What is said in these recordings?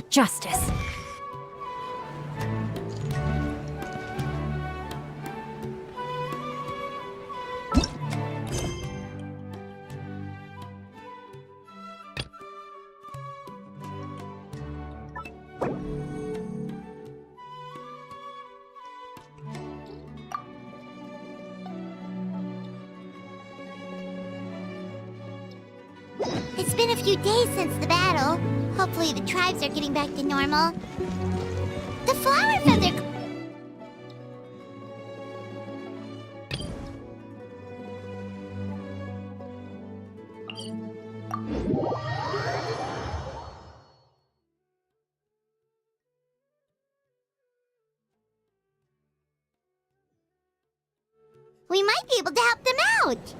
Justice. It's been a few days since the battle. Hopefully the tribes are getting back to normal. The flower feather... We might be able to help them out.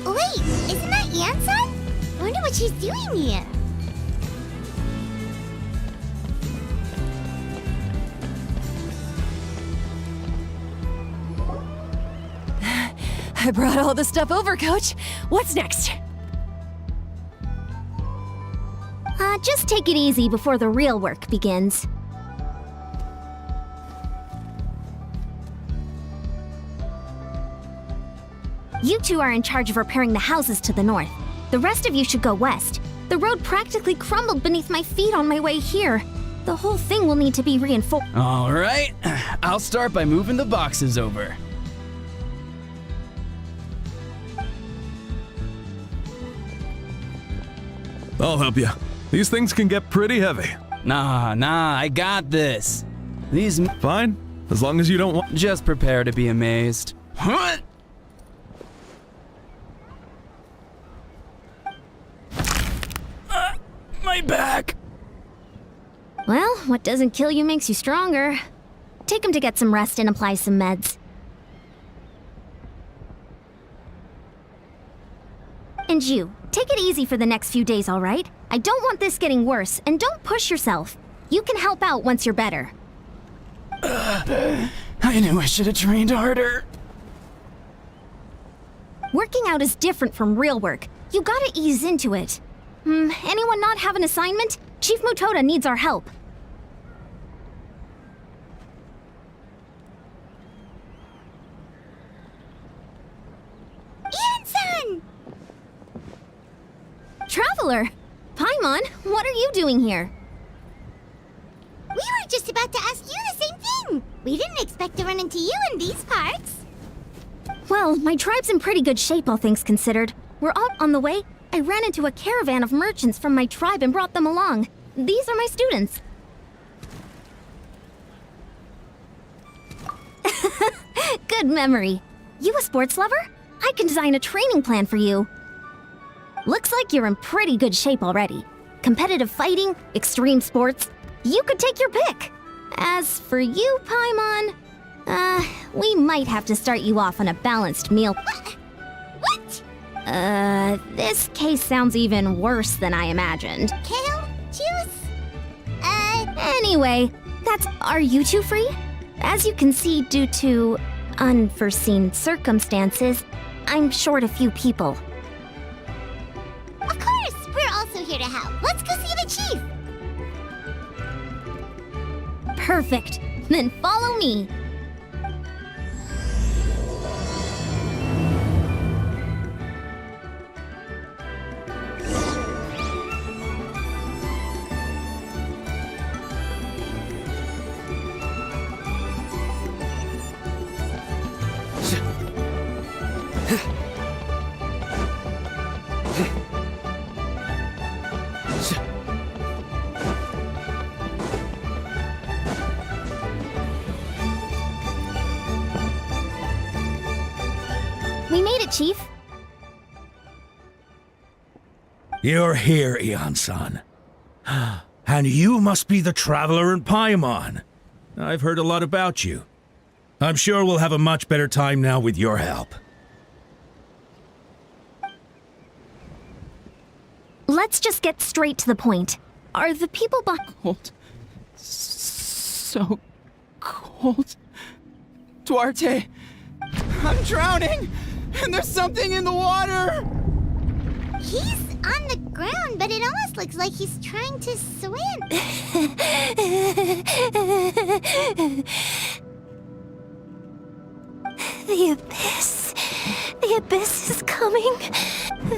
Wait, isn't that Yansan? I wonder what she's doing here. I brought all the stuff over, Coach. What's next? Just take it easy before the real work begins. You two are in charge of repairing the houses to the north. The rest of you should go west. The road practically crumbled beneath my feet on my way here. The whole thing will need to be reinforced. All right, I'll start by moving the boxes over. I'll help you. These things can get pretty heavy. Nah, I got this. These Fine, as long as you don't want... just prepare to be amazed. Huh? My back. Well, what doesn't kill you makes you stronger. Take him to get some rest and apply some meds. And you, take it easy for the next few days, all right? I don't want this getting worse, and don't push yourself. You can help out once you're better. I knew I should have trained harder. Working out is different from real work. You gotta ease into it. Anyone not have an assignment? Chief Mutoda needs our help. Yansan! Traveler! Paimon, what are you doing here? We were just about to ask you the same thing. We didn't expect to run into you in these parts. Well, my tribe's in pretty good shape, all things considered. We're all on the way. I ran into a caravan of merchants from my tribe and brought them along. These are my students. Good memory. You a sports lover? I can design a training plan for you. Looks like you're in pretty good shape already. Competitive fighting, extreme sports. You could take your pick. As for you, Paimon, we might have to start you off on a balanced meal. What? This case sounds even worse than I imagined. Kale? Juice? Anyway, are you two free? As you can see, due to unforeseen circumstances, I'm short a few people. Of course! We're also here to help. Let's go see the chief! Perfect. Then follow me. We made it, Chief. You're here, Eon-san. And you must be the traveler in Paimon. I've heard a lot about you. I'm sure we'll have a much better time now with your help. Let's just get straight to the point. Are the people Cold. So cold. Duarte, I'm drowning! And there's something in the water! He's on the ground, but it almost looks like he's trying to swim. The abyss. The abyss is coming.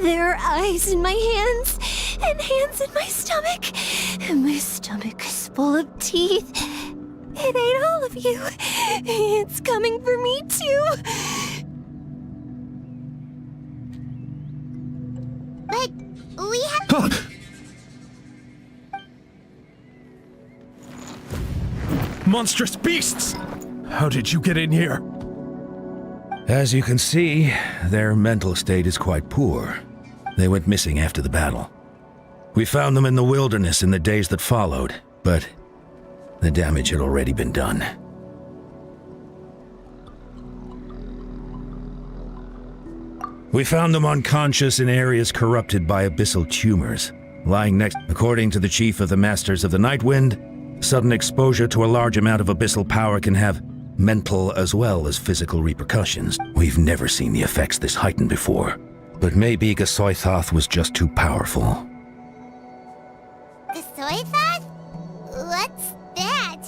There are eyes in my hands, and hands in my stomach. And my stomach is full of teeth. It ate all of you. It's coming for me, too. But we have... Monstrous beasts! How did you get in here? As you can see, their mental state is quite poor. They went missing after the battle. We found them in the wilderness in the days that followed, but the damage had already been done. We found them unconscious in areas corrupted by abyssal tumors, lying next. According to the chief of the Masters of the Nightwind, sudden exposure to a large amount of abyssal power can have mental as well as physical repercussions. We've never seen the effects this heightened before, but maybe Gasoithoth was just too powerful. The soy sauce? What's that?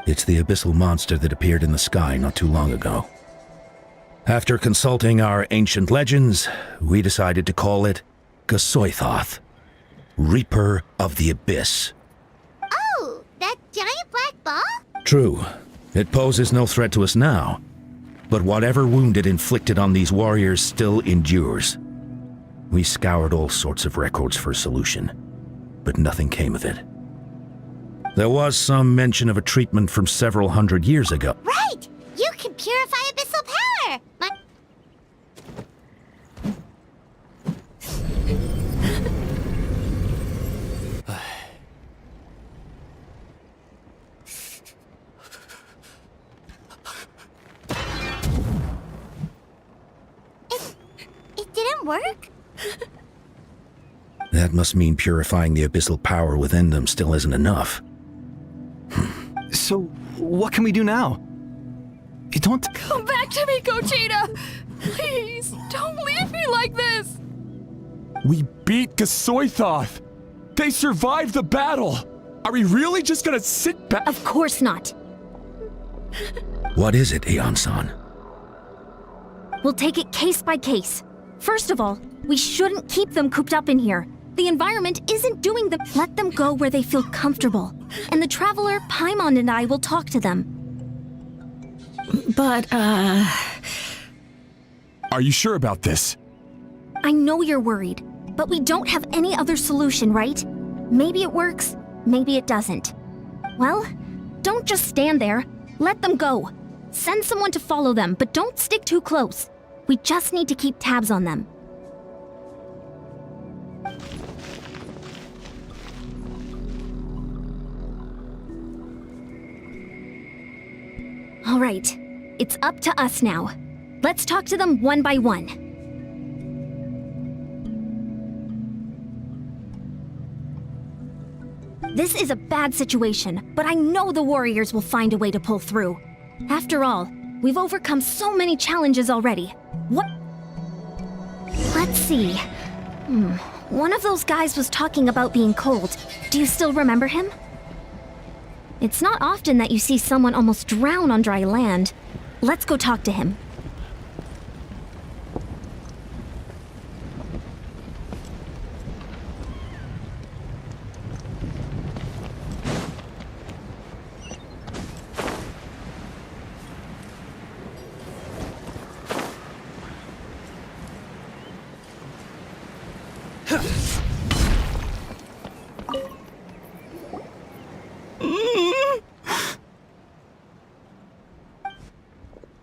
It's the abyssal monster that appeared in the sky not too long ago. After consulting our ancient legends, we decided to call it Gasoithoth, Reaper of the Abyss. Oh, that giant black ball? True, it poses no threat to us now, but whatever wound it inflicted on these warriors still endures. We scoured all sorts of records for a solution, but nothing came of it. There was some mention of a treatment from several hundred years ago. Right! You can purify abyssal power! It didn't work? That must mean purifying the abyssal power within them still isn't enough. So, what can we do now? You don't... Come back to me, Gogeta! Please, don't leave me like this! We beat Gasoithoth! They survived the battle! Are we really just gonna sit back? Of course not. What is it, Eon-san? We'll take it case by case. First of all, we shouldn't keep them cooped up in here. The environment isn't doing them. Let them go where they feel comfortable. And the Traveler, Paimon, and I will talk to them. But, Are you sure about this? I know you're worried, but we don't have any other solution, right? Maybe it works, maybe it doesn't. Well, don't just stand there. Let them go. Send someone to follow them, but don't stick too close. We just need to keep tabs on them. All right, it's up to us now. Let's talk to them one by one. This is a bad situation, but I know the warriors will find a way to pull through. After all, we've overcome so many challenges already. What? Let's see. One of those guys was talking about being cold. Do you still remember him? It's not often that you see someone almost drown on dry land. Let's go talk to him.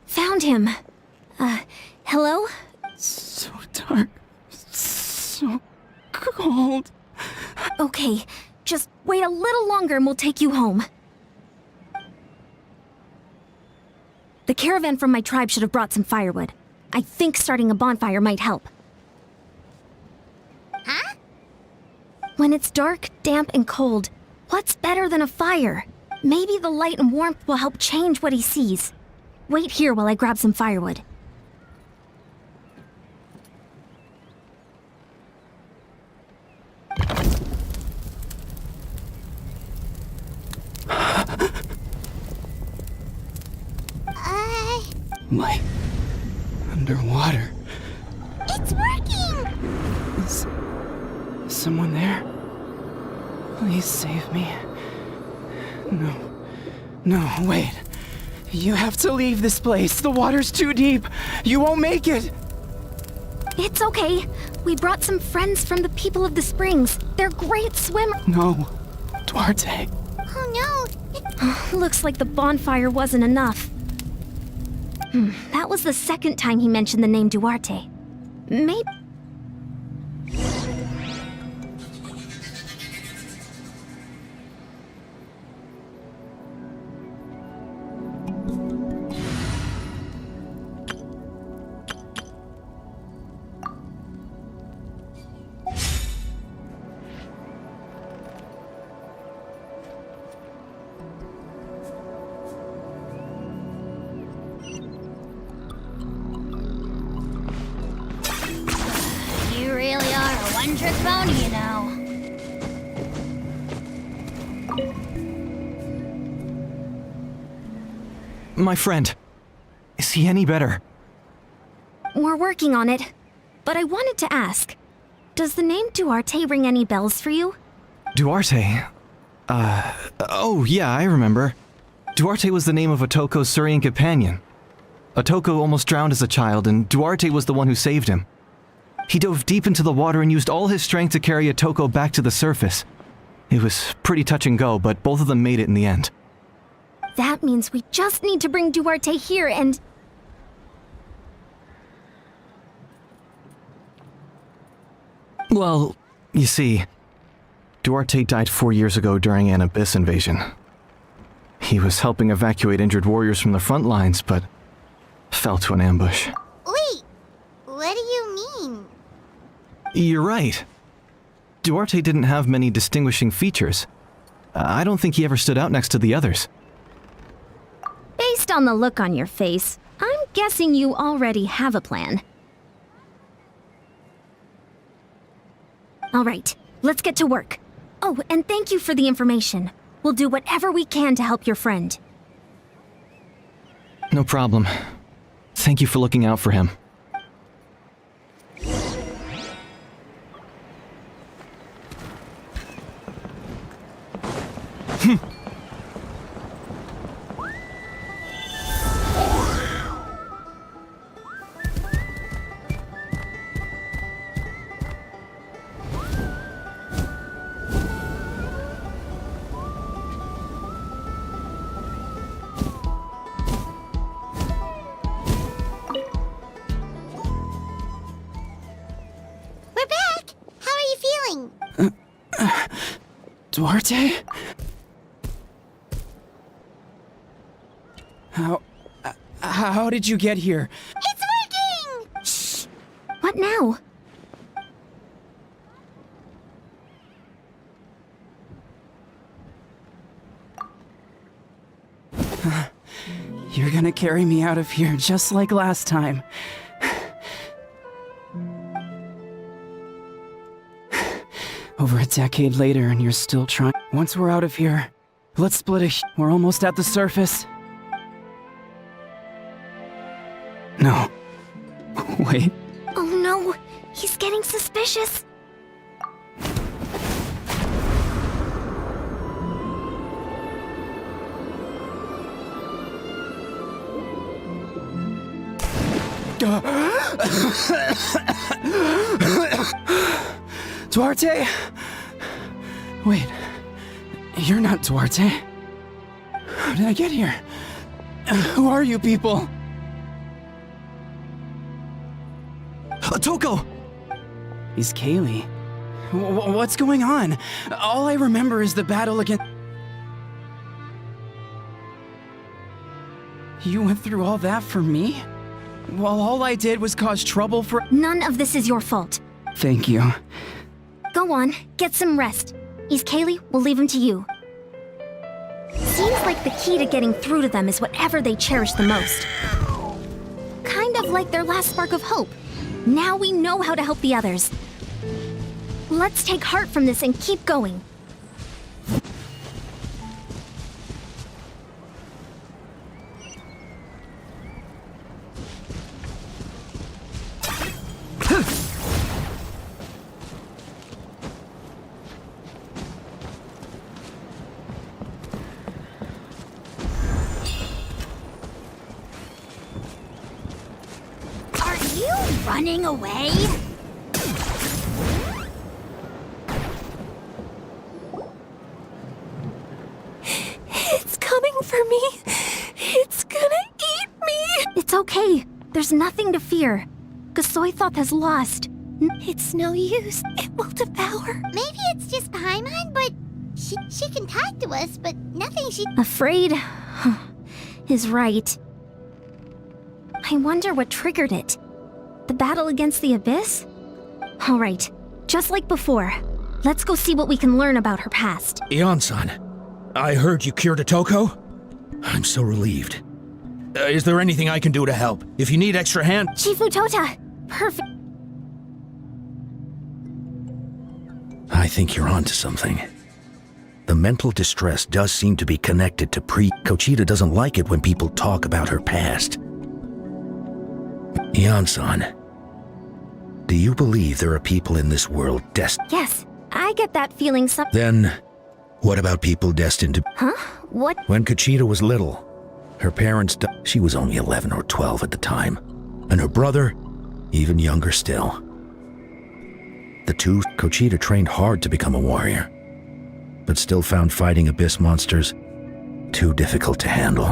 Found him. Hello? So dark. So cold. Okay, just wait a little longer and we'll take you home. The caravan from my tribe should have brought some firewood. I think starting a bonfire might help. Huh? When it's dark, damp, and cold, what's better than a fire? Maybe the light and warmth will help change what he sees. Wait here while I grab some firewood. Like underwater. It's working! Is someone there? Please save me. No, wait. You have to leave this place. The water's too deep. You won't make it. It's okay. We brought some friends from the people of the springs. They're great swimmers. No, Duarte. Oh no! Looks like the bonfire wasn't enough. That was the second time he mentioned the name Duarte. Maybe... You really are a one-trick pony, you know. My friend. Is he any better? We're working on it. But I wanted to ask, does the name Duarte ring any bells for you? Duarte? Oh yeah, I remember. Duarte was the name of Otoko's Surian companion. Otoko almost drowned as a child, and Duarte was the one who saved him. He dove deep into the water and used all his strength to carry Otoko back to the surface. It was pretty touch and go, but both of them made it in the end. That means we just need to bring Duarte here and... Well, you see, Duarte died 4 years ago during an Abyss invasion. He was helping evacuate injured warriors from the front lines, but fell to an ambush. Wait, what do you mean? You're right. Duarte didn't have many distinguishing features. I don't think he ever stood out next to the others. Based on the look on your face, I'm guessing you already have a plan. All right, let's get to work. Oh, and thank you for the information. We'll do whatever we can to help your friend. No problem. Thank you for looking out for him. We're back! How are you feeling? Duarte? How did you get here? It's working! What now? You're gonna carry me out of here just like last time. Over a decade later and you're still trying. Once we're out of here, let's split a... We're almost at the surface. No. Wait. Oh no, he's getting suspicious. Duarte? Wait. You're not Duarte. How did I get here? Who are you people? Otoko! Is Kaylee? What's going on? All I remember is the battle against... You went through all that for me? While all I did was cause trouble for... None of this is your fault. Thank you. Go on, get some rest. East Kaylee, we'll leave him to you. Seems like the key to getting through to them is whatever they cherish the most. Kind of like their last spark of hope. Now we know how to help the others. Let's take heart from this and keep going. Are you running away? It's coming for me. It's gonna eat me. It's okay. There's nothing to fear. Gasoithoth has lost. It's no use. It will devour. Maybe it's just Paimon, but she can talk to us, but nothing she... Afraid is right. I wonder what triggered it. The battle against the Abyss? All right, just like before. Let's go see what we can learn about her past. Ion-san, I heard you cured Otoko? I'm so relieved. Is there anything I can do to help? If you need extra hand... Chief Mutota! Perfect. I think you're onto something. The mental distress does seem to be connected to Kochita doesn't like it when people talk about her past. Ion-san, do you believe there are people in this world destined? Yes, I get that feeling Then, what about people destined to... Huh? What? When Kochita was little, her parents died. She was only 11 or 12 at the time, and her brother, even younger still. The two, Kochita trained hard to become a warrior, but still found fighting Abyss monsters too difficult to handle.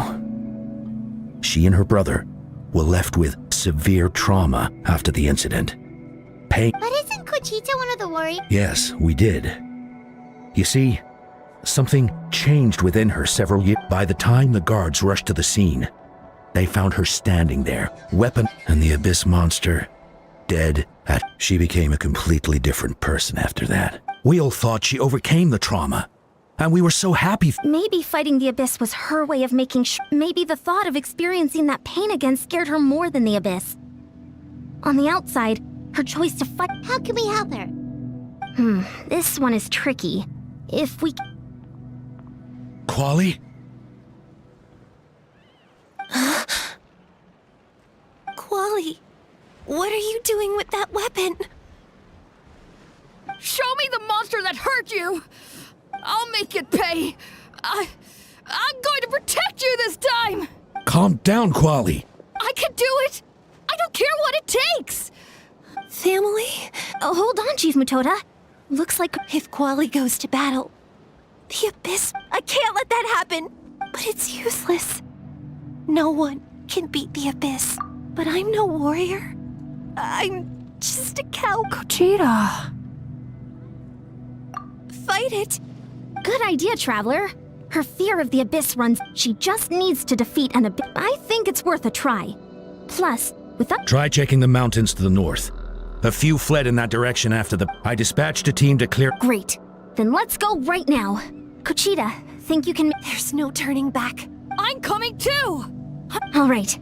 She and her brother were left with severe trauma after the incident. Pain. But isn't Kochita one of the warriors? Yes, we did. You see, something changed within her several years. By the time the guards rushed to the scene, they found her standing there, weapon, and the Abyss monster dead. She became a completely different person after that. We all thought she overcame the trauma, and we were so happy. Maybe fighting the Abyss was her way of making sure. Maybe the thought of experiencing that pain again scared her more than the Abyss. On the outside, her choice to fight. How can we help her? This one is tricky. If we. Quali? Quali, what are you doing with that weapon? Show me the monster that hurt you! I'll make it pay! I'm going to protect you this time! Calm down, Quali. I can do it! I don't care what it takes! Family? Oh, hold on, Chief Mutota. Looks like. If Quali goes to battle, the Abyss, I can't let that happen. But it's useless. No one can beat the Abyss. But I'm no warrior. I'm just a cow. Kochita. Fight it. Good idea, Traveler. Her fear of the Abyss runs. She just needs to defeat an Abyss. I think it's worth a try. Plus, without. Try checking the mountains to the north. A few fled in that direction after the... I dispatched a team to clear... Great. Then let's go right now. Kochita, think you can... There's no turning back. I'm coming too! All right.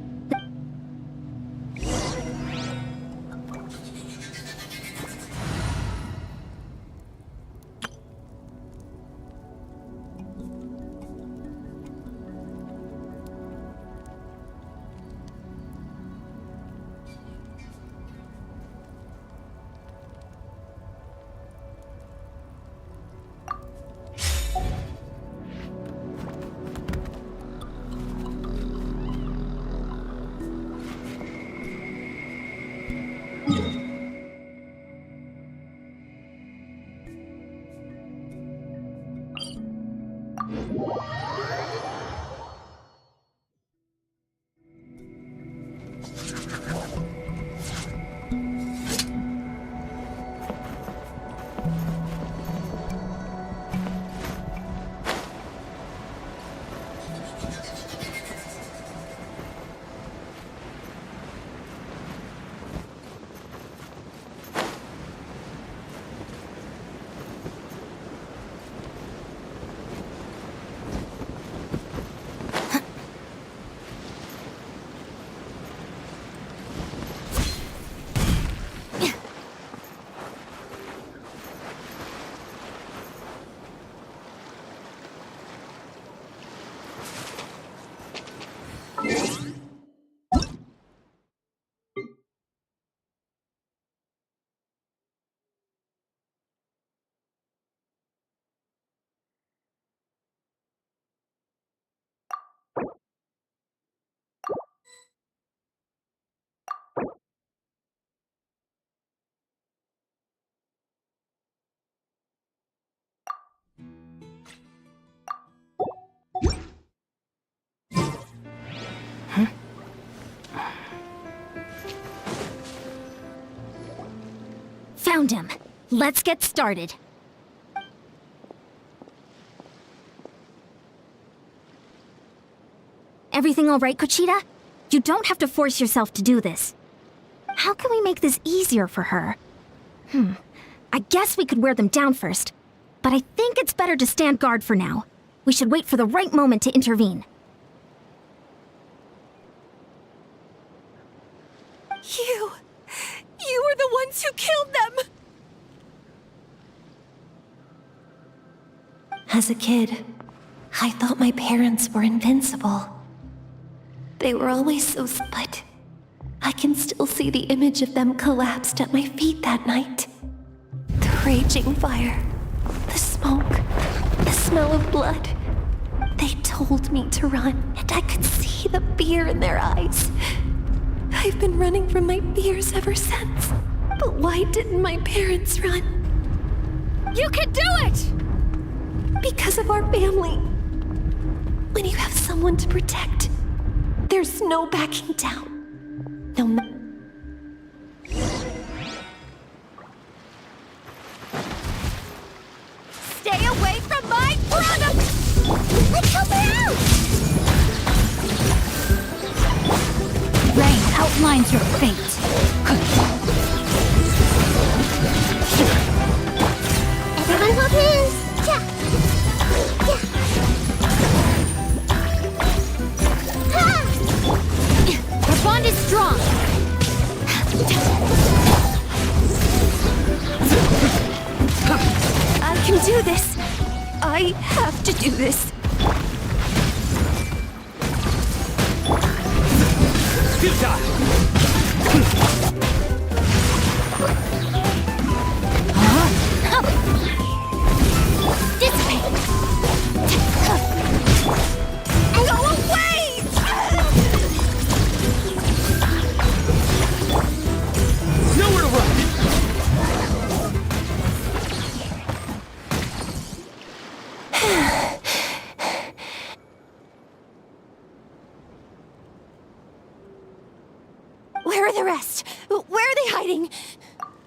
Found him. Let's get started. Everything all right, Kochita? You don't have to force yourself to do this. How can we make this easier for her? I guess we could wear them down first, but I think it's better to stand guard for now. We should wait for the right moment to intervene. You were the ones who killed them! As a kid, I thought my parents were invincible. They were always so but I can still see the image of them collapsed at my feet that night. The raging fire, the smoke, the smell of blood. They told me to run, and I could see the fear in their eyes. I've been running from my fears ever since. But why didn't my parents run? You can do it! Because of our family. When you have someone to protect, there's no backing down. No matter. Stay away from my product! Let's help her out! Rain outlines your fate. Everyone hold hands! Yeah. Ha! Our bond is strong. I can do this. I have to do this. Go away! Nowhere to run! Where are the rest? Where are they hiding?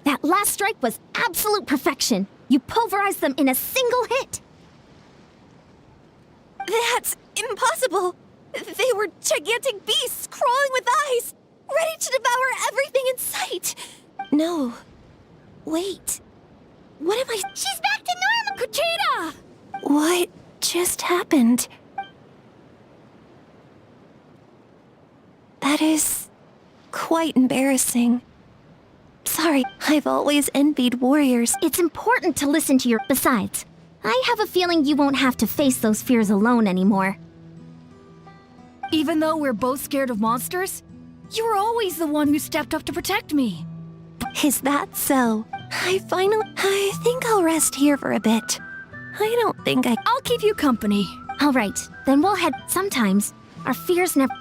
That last strike was absolute perfection. You pulverized them in a single hit. That's impossible. They were gigantic beasts crawling with eyes, ready to devour everything in sight. No. Wait. What am I? She's back to normal, Kochita! What just happened? That is quite embarrassing. Sorry, I've always envied warriors. It's important to listen to your... Besides, I have a feeling you won't have to face those fears alone anymore. Even though we're both scared of monsters, you were always the one who stepped up to protect me. Is that so? I think I'll rest here for a bit. I don't think I... I'll keep you company. All right, then we'll head... Sometimes, our fears never...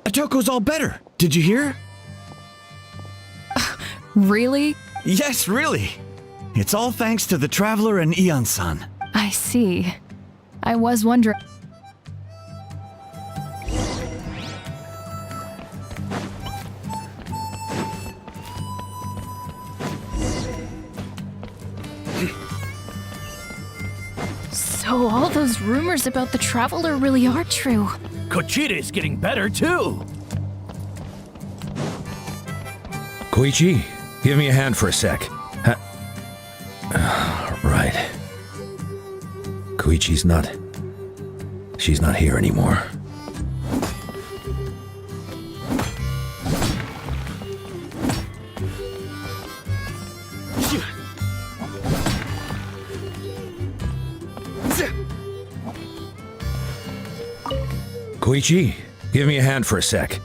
Otoko's all better. Did you hear? Really? Yes, really. It's all thanks to the Traveler and Ian-san. I see. I was wondering. So all those rumors about the Traveler really are true. Kochita is getting better too. Koichi, give me a hand for a sec. Right. Koichi's not... She's not here anymore. Koichi, give me a hand for a sec.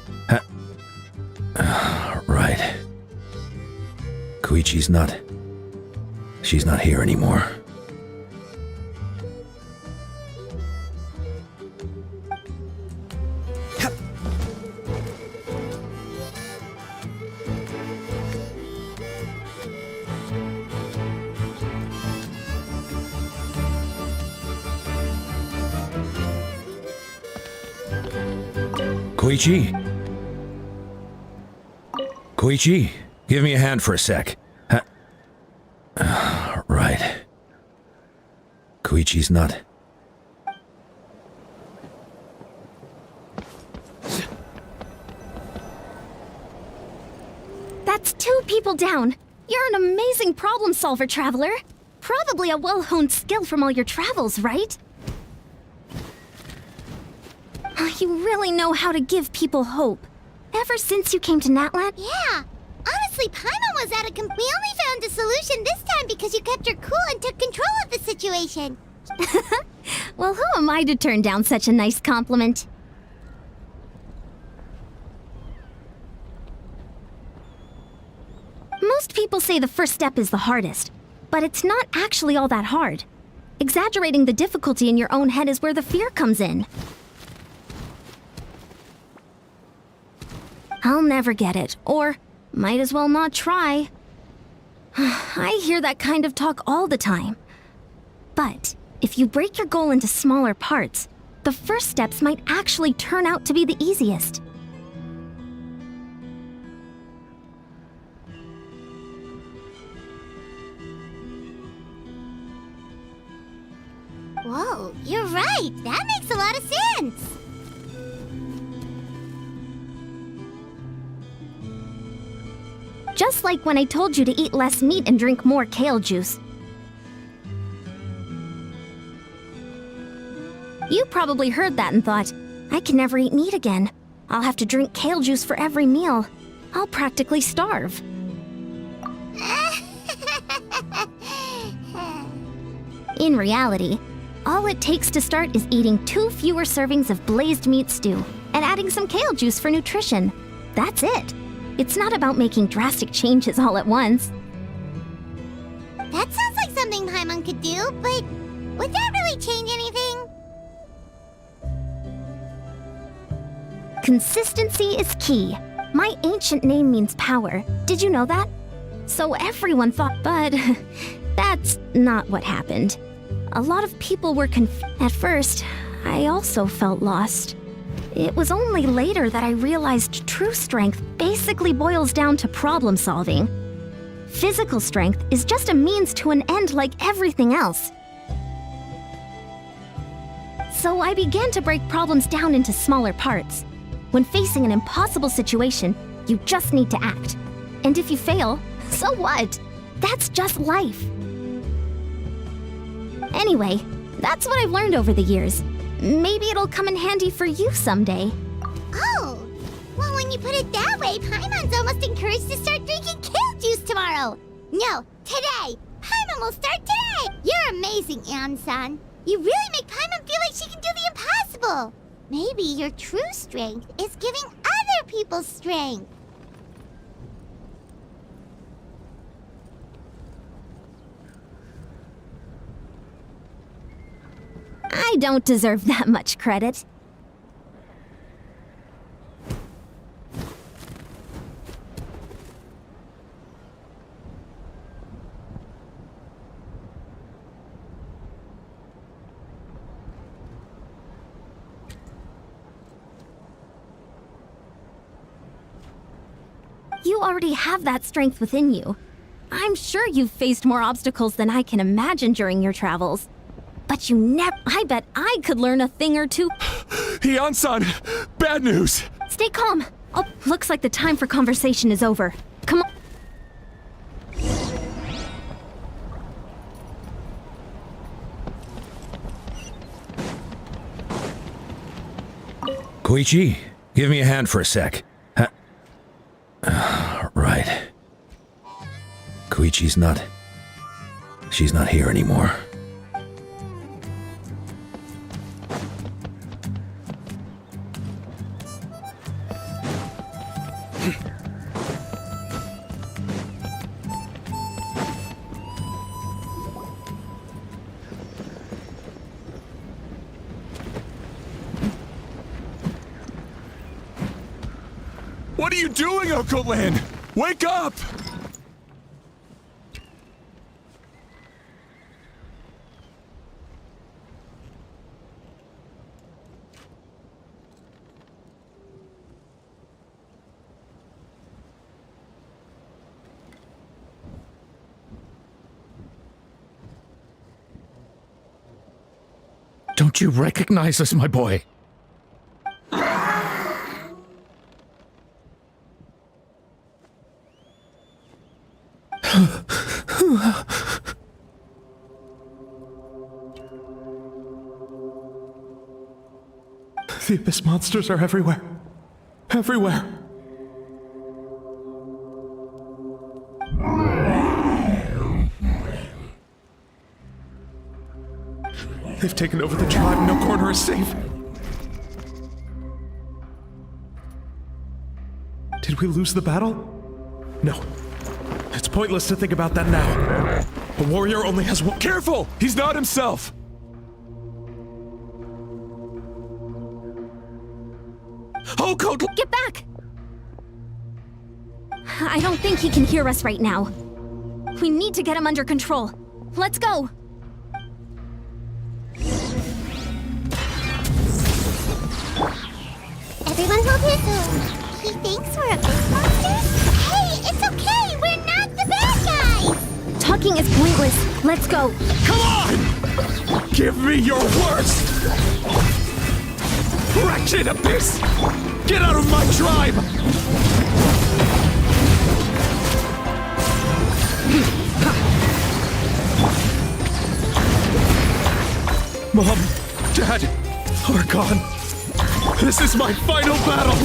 Right. Koichi's not... She's not here anymore. Koichi? Koichi, give me a hand for a sec. Right. Koichi's not... That's 2 people down. You're an amazing problem solver, Traveler. Probably a well-honed skill from all your travels, right? You really know how to give people hope. Ever since you came to Natlan? Yeah. Honestly, Paimon was we only found a solution this time because you kept your cool and took control of the situation. Well, who am I to turn down such a nice compliment? Most people say the first step is the hardest, but it's not actually all that hard. Exaggerating the difficulty in your own head is where the fear comes in. I'll never get it, or might as well not try. I hear that kind of talk all the time. But if you break your goal into smaller parts, the first steps might actually turn out to be the easiest. Whoa, you're right. That makes a lot of sense. Just like when I told you to eat less meat and drink more kale juice. You probably heard that and thought, I can never eat meat again. I'll have to drink kale juice for every meal. I'll practically starve. In reality, all it takes to start is eating 2 fewer servings of blazed meat stew and adding some kale juice for nutrition. That's it. It's not about making drastic changes all at once. That sounds like something Paimon could do, but would that really change anything? Consistency is key. My ancient name means power. Did you know that? So everyone thought, but that's not what happened. A lot of people were At first, I also felt lost. It was only later that I realized true strength basically boils down to problem solving. Physical strength is just a means to an end like everything else. So I began to break problems down into smaller parts. When facing an impossible situation, you just need to act. And if you fail, so what? That's just life. Anyway, that's what I've learned over the years. Maybe it'll come in handy for you someday. Oh, well, when you put it that way, Paimon's almost encouraged to start drinking kale juice tomorrow. No, today. Paimon will start today. You're amazing, Eon-san. You really make Paimon feel like she can do the impossible. Maybe your true strength is giving other people strength. I don't deserve that much credit. You already have that strength within you. I'm sure you've faced more obstacles than I can imagine during your travels. But you never... I bet I could learn a thing or two. Eon-san, bad news. Stay calm. Oh, looks like the time for conversation is over. Come on. Koichi, give me a hand for a sec. Right. Koichi's not... She's not here anymore. What are you doing, Okoland? Wake up! Don't you recognize us, my boy? The Abyss monsters are everywhere. Everywhere. They've taken over the tribe. No corner is safe. Did we lose the battle? No. It's pointless to think about that now. The warrior only has one. Careful! He's not himself! Oh, Code! Get back! I don't think he can hear us right now. We need to get him under control. Let's go! Everyone hold his own. He thinks we're Abyss monsters? Hey, it's okay! We're not the bad guys! Talking is pointless. Let's go. Come on! Give me your worst! Wretched Abyss! Get out of my tribe! Mom, Dad, are gone. This is my final battle!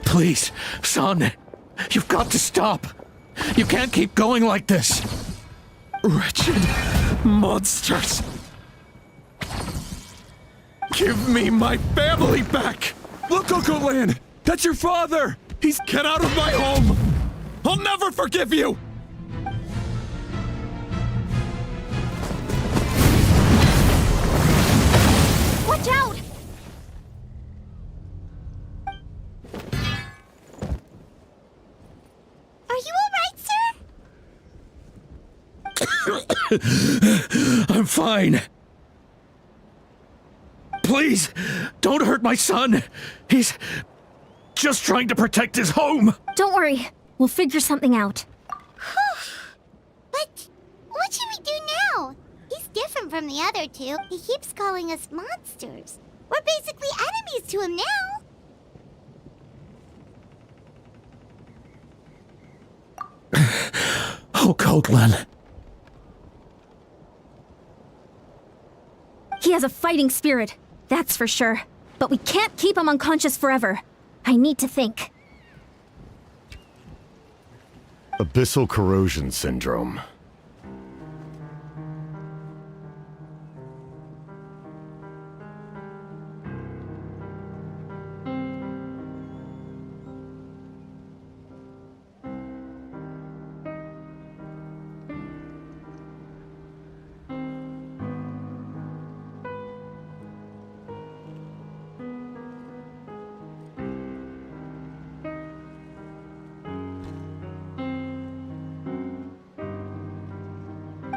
Please, son, you've got to stop. You can't keep going like this. Wretched monsters! Give me my family back! Look, Okoland! That's your father! Get out of my home! I'll never forgive you! Watch out! Are you alright, sir? I'm fine. Please, don't hurt my son. He's just trying to protect his home. Don't worry. We'll figure something out. But what should we do now? He's different from the other two. He keeps calling us monsters. We're basically enemies to him now. Oh, Coatlan. He has a fighting spirit, that's for sure. But we can't keep him unconscious forever. I need to think. Abyssal corrosion syndrome.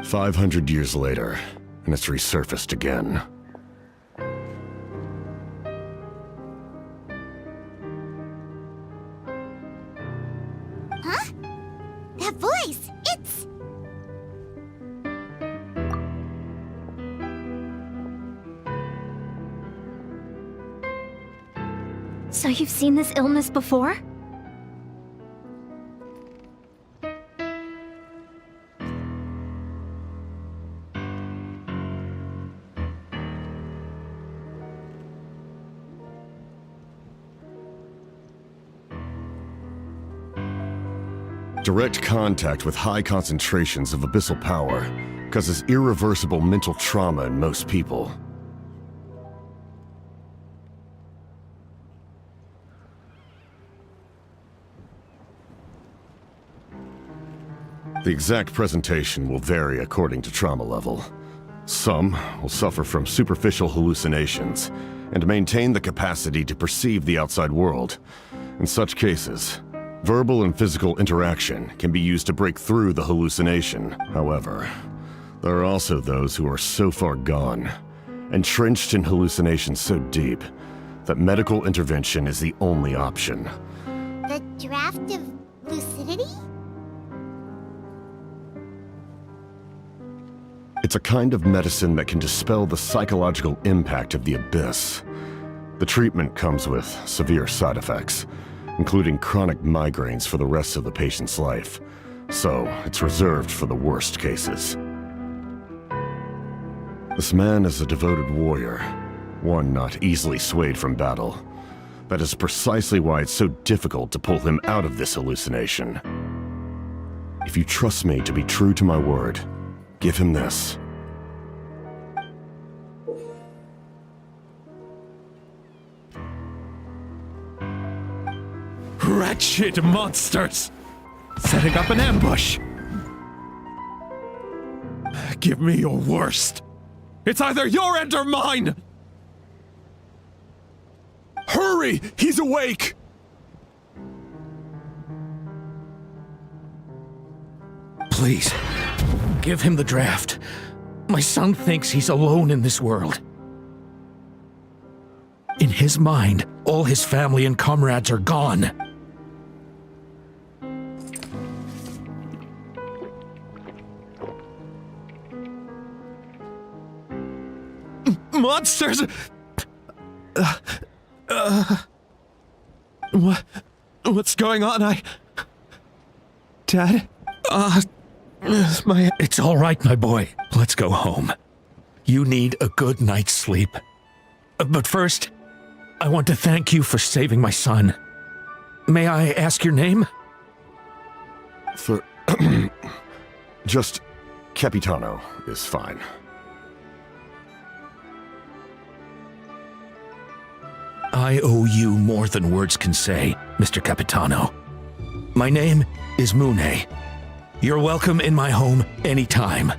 "500 years later, and it's resurfaced again. Huh? That voice! It's... So you've seen this illness before? Direct contact with high concentrations of abyssal power causes irreversible mental trauma in most people. The exact presentation will vary according to trauma level. Some will suffer from superficial hallucinations, and maintain the capacity to perceive the outside world. In such cases, verbal and physical interaction can be used to break through the hallucination. However, there are also those who are so far gone, entrenched in hallucinations so deep, that medical intervention is the only option. The draft of lucidity? It's a kind of medicine that can dispel the psychological impact of the abyss. The treatment comes with severe side effects, including chronic migraines for the rest of the patient's life, so it's reserved for the worst cases. This man is a devoted warrior, one not easily swayed from battle. That is precisely why it's so difficult to pull him out of this hallucination. If you trust me to be true to my word, give him this. Wretched monsters! Setting up an ambush! Give me your worst! It's either your end or mine! Hurry! He's awake! Please, give him the draft. My son thinks he's alone in this world. In his mind, all his family and comrades are gone. Monsters! What's going on? Dad? It's all right, my boy. Let's go home. You need a good night's sleep. But first, I want to thank you for saving my son. May I ask your name? Just Capitano is fine. I owe you more than words can say, Mr. Capitano. My name is Mune. You're welcome in my home anytime.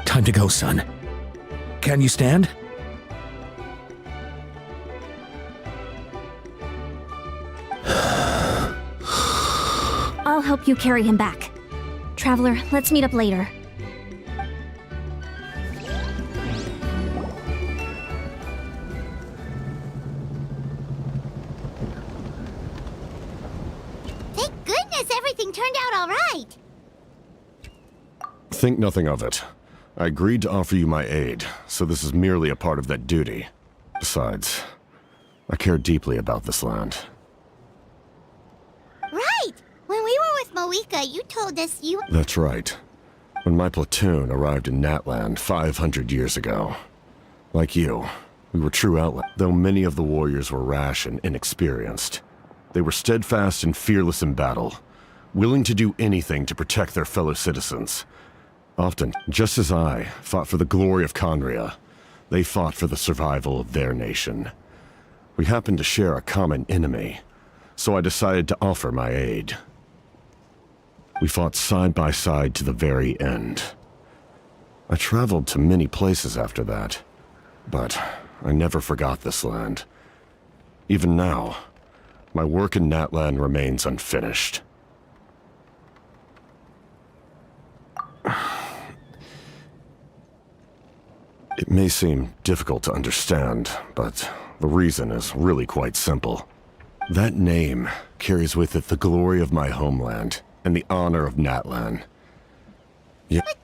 Time to go, son. Can you stand? I'll help you carry him back. Traveler, let's meet up later. Thank goodness everything turned out all right. Think nothing of it. I agreed to offer you my aid, so this is merely a part of that duty. Besides, I care deeply about this land. Right! When we were with Moika, you told us you... That's right. When my platoon arrived in Natlan 500 years ago. Like you, we were true outlaws, though many of the warriors were rash and inexperienced. They were steadfast and fearless in battle, willing to do anything to protect their fellow citizens. Often, just as I fought for the glory of Conria, they fought for the survival of their nation. We happened to share a common enemy, so I decided to offer my aid. We fought side by side to the very end. I traveled to many places after that, but I never forgot this land. Even now, my work in Natlan remains unfinished. It may seem difficult to understand, but the reason is really quite simple. That name carries with it the glory of my homeland and the honor of Natlan. Yeah. But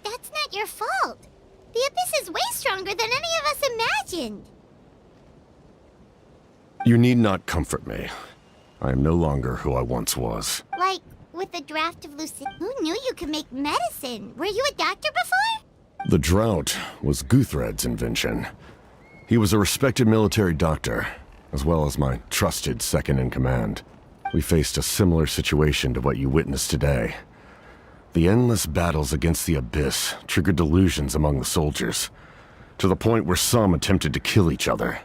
that's not your fault. The Abyss is way stronger than any of us imagined. You need not comfort me. I am no longer who I once was. Like, with the draft of lucid... Who knew you could make medicine? Were you a doctor before? The drought was Guthred's invention. He was a respected military doctor, as well as my trusted second-in-command. We faced a similar situation to what you witnessed today. The endless battles against the Abyss triggered delusions among the soldiers, to the point where some attempted to kill each other.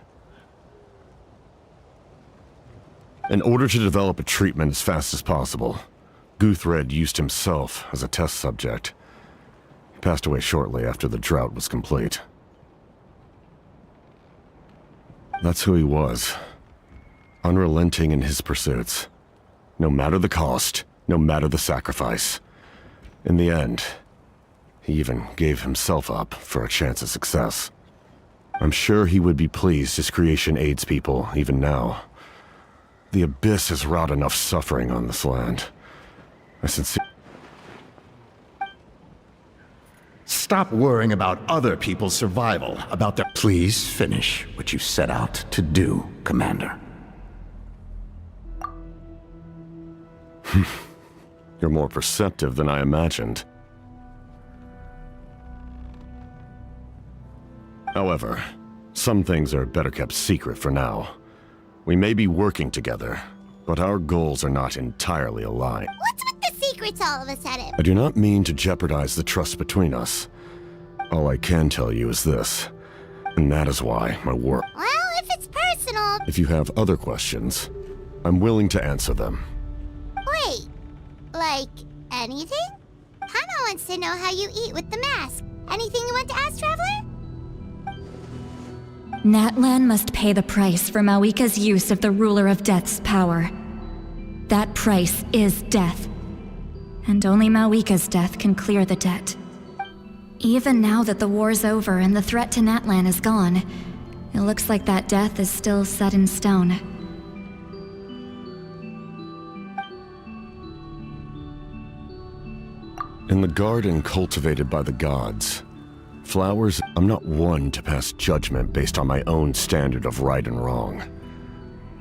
In order to develop a treatment as fast as possible, Guthred used himself as a test subject. He passed away shortly after the drought was complete. That's who he was. Unrelenting in his pursuits. No matter the cost, no matter the sacrifice. In the end, he even gave himself up for a chance at success. I'm sure he would be pleased his creation aids people, even now. The Abyss has wrought enough suffering on this land. I sincerely... Stop worrying about other people's survival, about their... Please finish what you set out to do, Commander. You're more perceptive than I imagined. However, some things are better kept secret for now. We may be working together, but our goals are not entirely aligned. What's with the secrets all of a sudden? I do not mean to jeopardize the trust between us. All I can tell you is this, and that is why my work... Well, if it's personal... If you have other questions, I'm willing to answer them. Wait, like anything? Paimon wants to know how you eat with the mask. Anything you want to ask, Traveler? Natlan must pay the price for Mawika's use of the Ruler of Death's power. That price is death. And only Mawika's death can clear the debt. Even now that the war's over and the threat to Natlan is gone, it looks like that death is still set in stone. In the garden cultivated by the gods, flowers, I'm not one to pass judgment based on my own standard of right and wrong.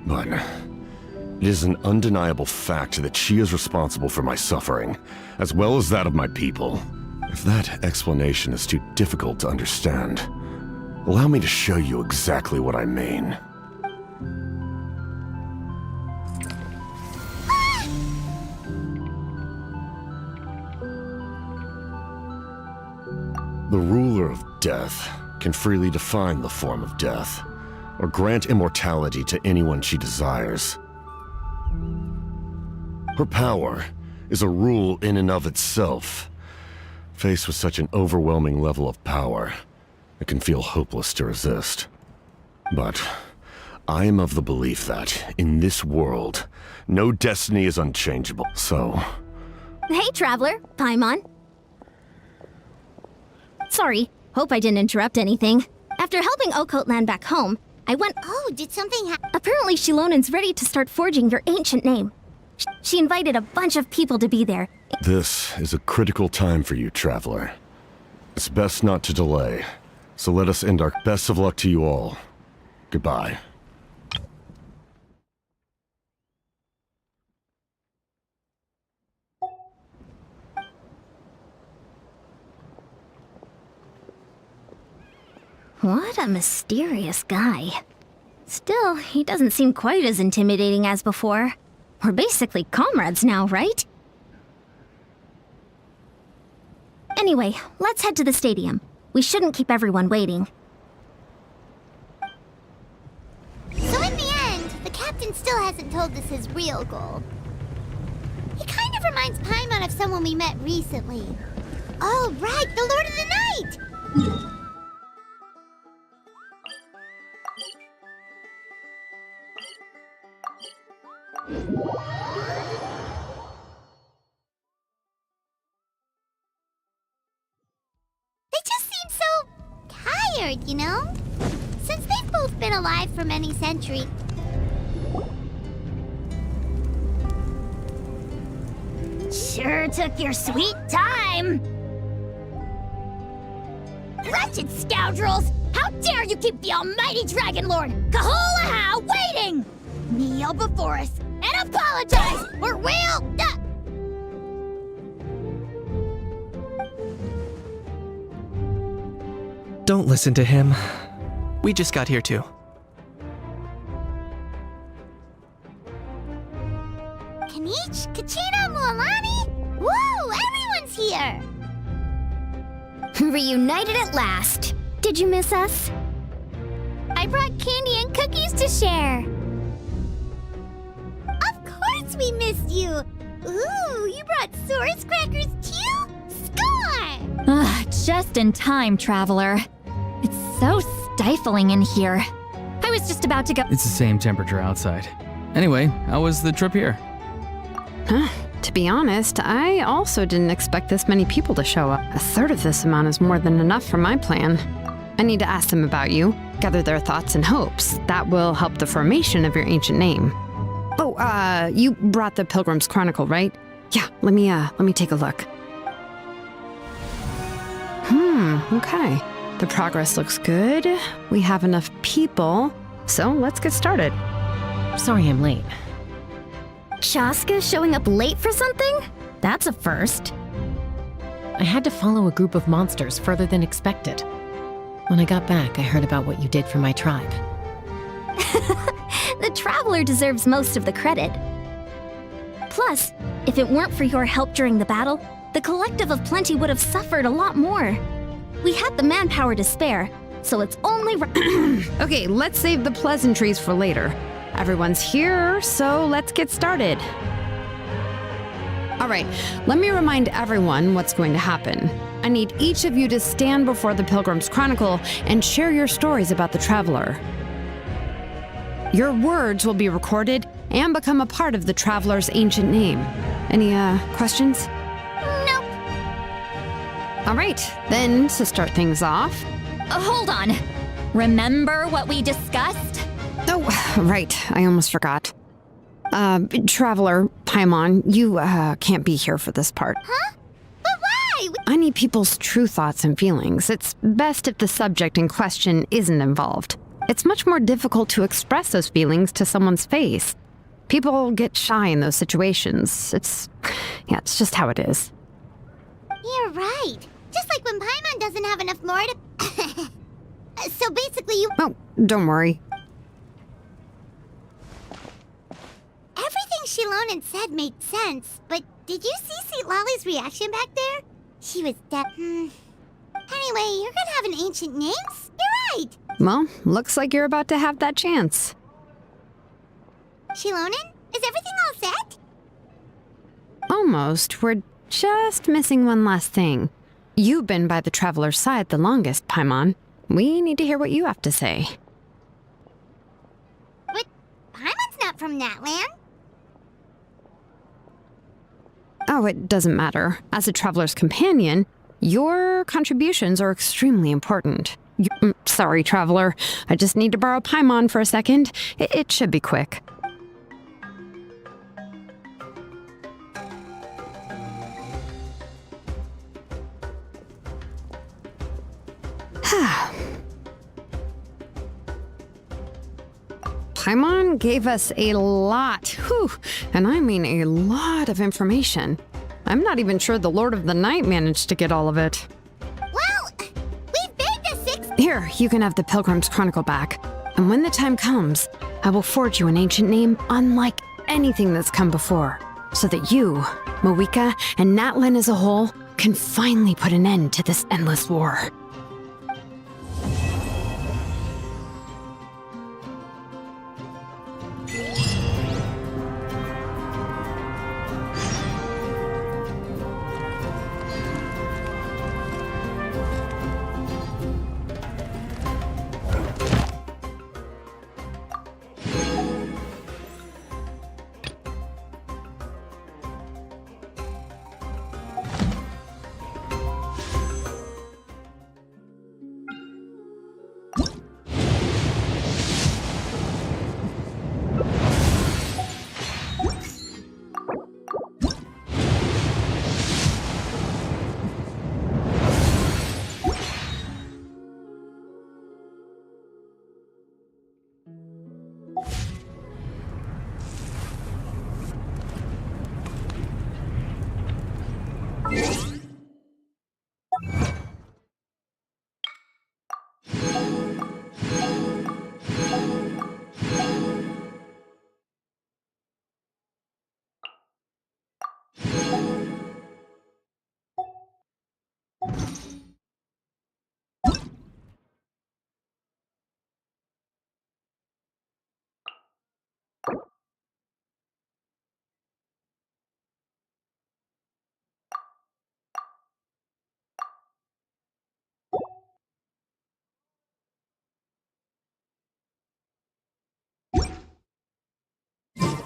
But it is an undeniable fact that she is responsible for my suffering, as well as that of my people. If that explanation is too difficult to understand, allow me to show you exactly what I mean. The ruler of death can freely define the form of death, or grant immortality to anyone she desires. Her power is a rule in and of itself. Faced with such an overwhelming level of power, it can feel hopeless to resist. But I am of the belief that, in this world, no destiny is unchangeable, so... Hey, Traveler. Paimon. Sorry, hope I didn't interrupt anything. After helping Okotlan back home, I went... Oh, did something happen? Apparently Shilonen's ready to start forging your ancient name. She invited a bunch of people to be there. This is a critical time for you, Traveler. It's best not to delay, so let us end our best of luck to you all. Goodbye. What a mysterious guy. Still, he doesn't seem quite as intimidating as before. We're basically comrades now, right? Anyway, let's head to the stadium. We shouldn't keep everyone waiting. So in the end, the captain still hasn't told us his real goal. He kind of reminds Paimon of someone we met recently. Oh, right, the Lord of the Night! They just seem so tired, you know? Since they've both been alive for many centuries. Sure took your sweet time. Wretched scoundrels! How dare you keep the almighty Dragon Lord, Kahulaha, waiting! Kneel before us and apologize, or we'll... Don't listen to him. We just got here too. Kanich, Kachina, Mualani? Woo, everyone's here! Reunited at last. Did you miss us? I brought candy and cookies to share. Of course we missed you! Ooh, you brought Source crackers too? Score! Just in time, Traveler. It's so stifling in here. I was just about to go. It's the same temperature outside. Anyway, how was the trip here? To be honest, I also didn't expect this many people to show up. A third of this amount is more than enough for my plan. I need to ask them about you, gather their thoughts and hopes. That will help the formation of your ancient name. Oh, you brought the Pilgrim's Chronicle, right? Yeah, let me take a look. Okay. The progress looks good. We have enough people, so let's get started. Sorry I'm late. Chaska showing up late for something? That's a first. I had to follow a group of monsters further than expected. When I got back, I heard about what you did for my tribe. The Traveler deserves most of the credit. Plus, if it weren't for your help during the battle, the Collective of Plenty would have suffered a lot more. We had the manpower to spare, so it's only Okay, let's save the pleasantries for later. Everyone's here, so let's get started. All right, let me remind everyone what's going to happen. I need each of you to stand before the Pilgrim's Chronicle and share your stories about the Traveler. Your words will be recorded and become a part of the Traveler's ancient name. Any, questions? Nope. All right, then, to start things off... Hold on. Remember what we discussed? Oh, right, I almost forgot. Traveler, Paimon, you, can't be here for this part. Huh? But why? I need people's true thoughts and feelings. It's best if the subject in question isn't involved. It's much more difficult to express those feelings to someone's face. People get shy in those situations. It's just how it is. You're right. Just like when Paimon doesn't have enough more to... So basically you... Oh, don't worry. Everything Shilonen said made sense, but did you see St. Lolly's reaction back there? She was Anyway, you're gonna have an ancient name? You're right! Well, looks like you're about to have that chance. Shilonen, is everything all set? Almost. We're just missing one last thing. You've been by the Traveler's side the longest, Paimon. We need to hear what you have to say. But Paimon's not from Natlan. Oh, it doesn't matter. As a Traveler's companion, your contributions are extremely important. Sorry, Traveler. I just need to borrow Paimon for a second. It should be quick. Paimon gave us a lot, and I mean a lot of information. I'm not even sure the Lord of the Night managed to get all of it. Well, we've made the 6... Here, you can have the Pilgrim's Chronicle back. And when the time comes, I will forge you an ancient name unlike anything that's come before, so that you, Moeka, and Natlan as a whole can finally put an end to this endless war.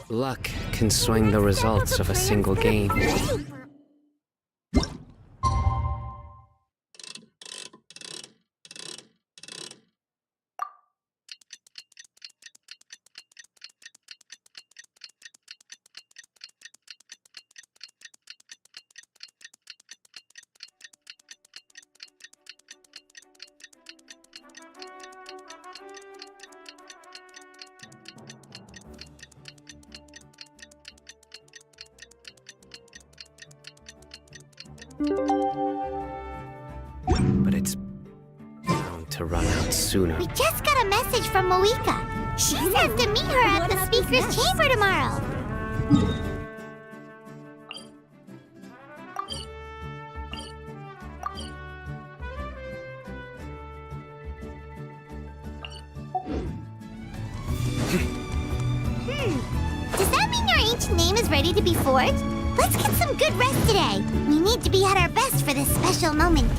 Luck can swing the results of a single game. But it's bound to run out sooner. We just got a message from Moika. She says to meet her at the speaker's chamber tomorrow. Does that mean your ancient name is ready to be forged? Let's get some good rest today. We need to be at our best for this special moment.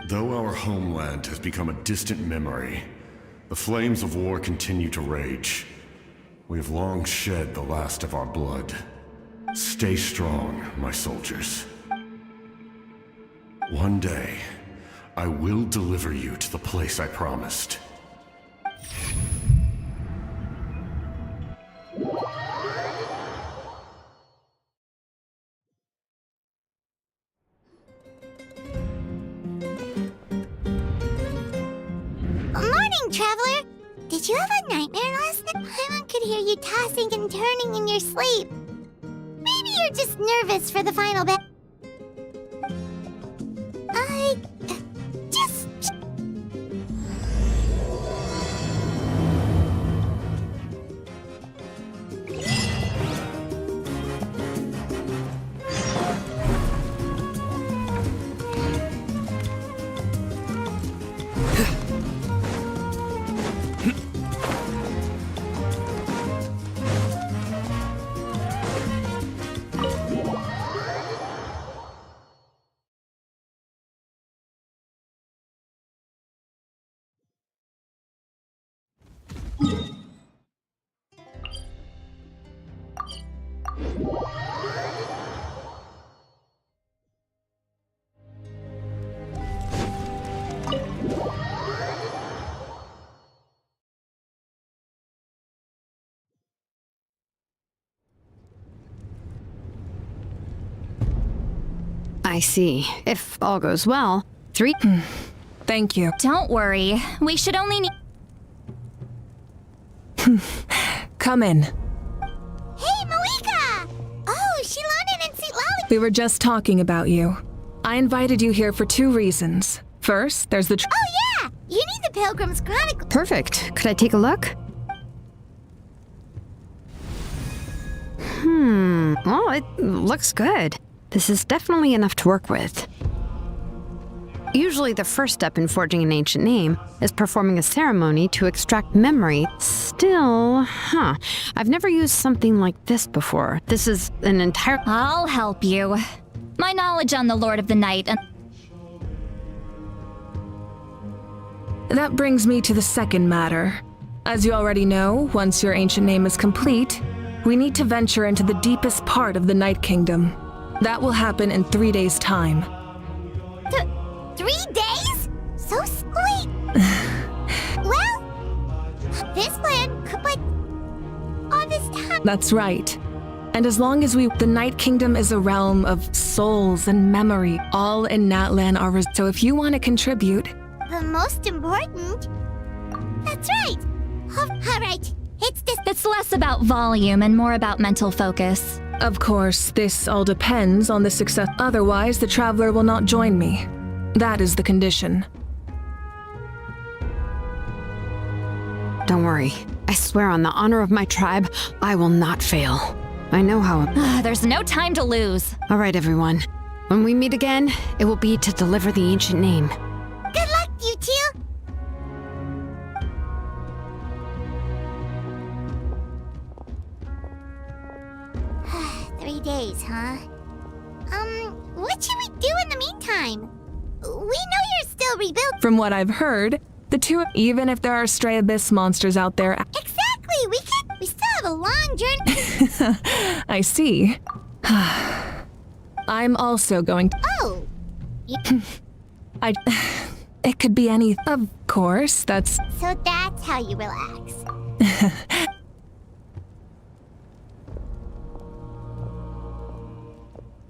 Though our homeland has become a distant memory, the flames of war continue to rage. We have long shed the last of our blood. Stay strong, my soldiers. One day, I will deliver you to the place I promised. Morning, Traveler! Did you have a nightmare last night? Paimon could hear you tossing and turning in your sleep. Maybe you're just nervous for the final battle. I see. If all goes well, 3... Thank you. Don't worry. We should only need... Come in. Hey, Malika! Oh, Shilana didn't see Lolly. We were just talking about you. I invited you here for 2 reasons. First, there's the... Oh, yeah! You need the Pilgrim's Chronicle. Perfect. Could I take a look? Well, it looks good. This is definitely enough to work with. Usually the first step in forging an ancient name is performing a ceremony to extract memory. Still, I've never used something like this before. This is an entire... I'll help you. My knowledge on the Lord of the Night and... That brings me to the second matter. As you already know, once your ancient name is complete, we need to venture into the deepest part of the Night Kingdom. That will happen in 3 days' time. 3 days? So wait. Well, this plan could put all this time. That's right. And as long as the Night Kingdom is a realm of souls and memory, all in Natlan are... So if you want to contribute... The most important? That's right. All right. It's less about volume and more about mental focus. Of course, this all depends on the success. Otherwise, the Traveler will not join me. That is the condition. Don't worry. I swear on the honor of my tribe, I will not fail. I know how... There's no time to lose. All right, everyone. When we meet again, it will be to deliver the ancient name. Good luck, you two! 3 days, huh? What should we do in the meantime? We know you're still rebuilt. From what I've heard, the two... Even if there are stray abyss monsters out there... Exactly! We still have a long journey. I see. I'm also going to... Oh! It could be any... Of course, that's... So that's how you relax.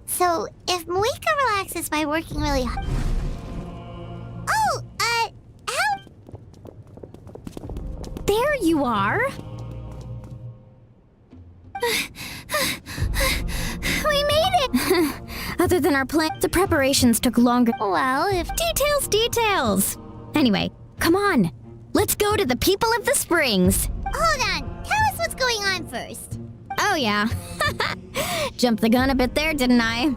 So, if Moika relaxes by working really hard... Oh, help! There you are! We made it! Other than our plan, the preparations took longer. Well, if... Details! Anyway, come on. Let's go to the people of the springs. Hold on. Tell us what's going on first. Oh, yeah. Jumped the gun a bit there, didn't I?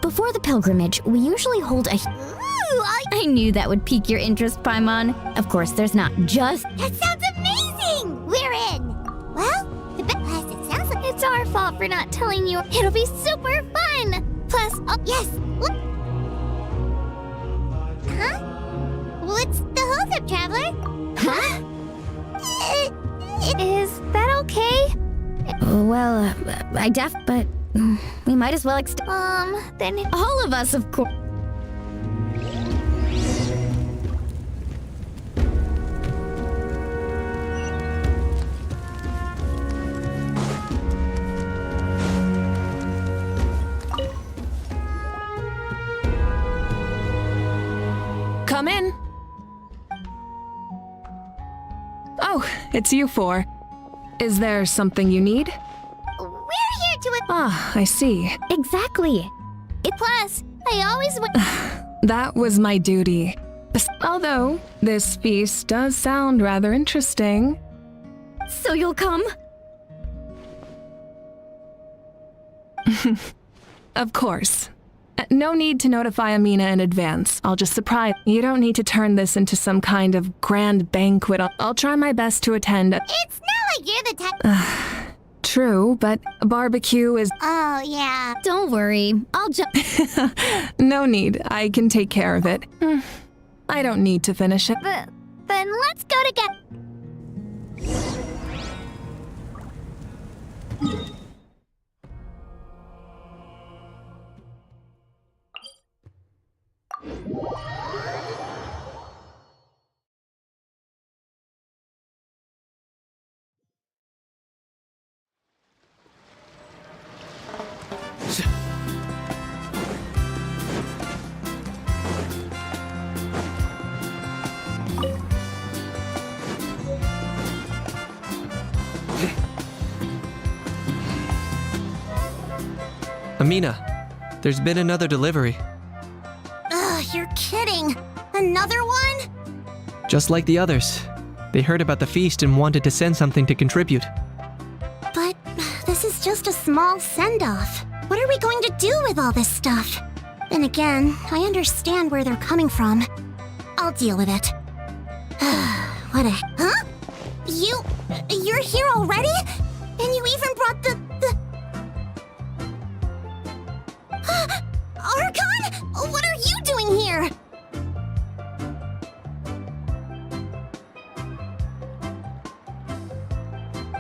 Before the pilgrimage, we usually hold a... Ooh, I knew that would pique your interest, Paimon. Of course, there's not just... That sounds amazing! We're in! Well, the best it sounds like... It's our fault for not telling you. It'll be super fun! Plus... Oh, yes! What? Huh? What's the holdup, Traveler? Huh? Is that okay? Well, but we might as well then... All of us, of course. Come in. Oh, it's you four. Is there something you need? We're here to... Ah, I see. Exactly. Plus, I always... That was my duty. Although, this feast does sound rather interesting. So you'll come? Of course. No need to notify Amina in advance. I'll just surprise. You don't need to turn this into some kind of grand banquet. I'll try my best to attend. It's not like you're the type... True, but a barbecue is... Oh, yeah. Don't worry. I'll just... No need. I can take care of it. I don't need to finish it. Then let's go together. Amina, there's been another delivery. Ugh, you're kidding. Another one? Just like the others. They heard about the feast and wanted to send something to contribute. But this is just a small send-off. What are we going to do with all this stuff? And again, I understand where they're coming from. I'll deal with it. What a... Huh? You're here already? And you even brought the... Archon? What are you doing here?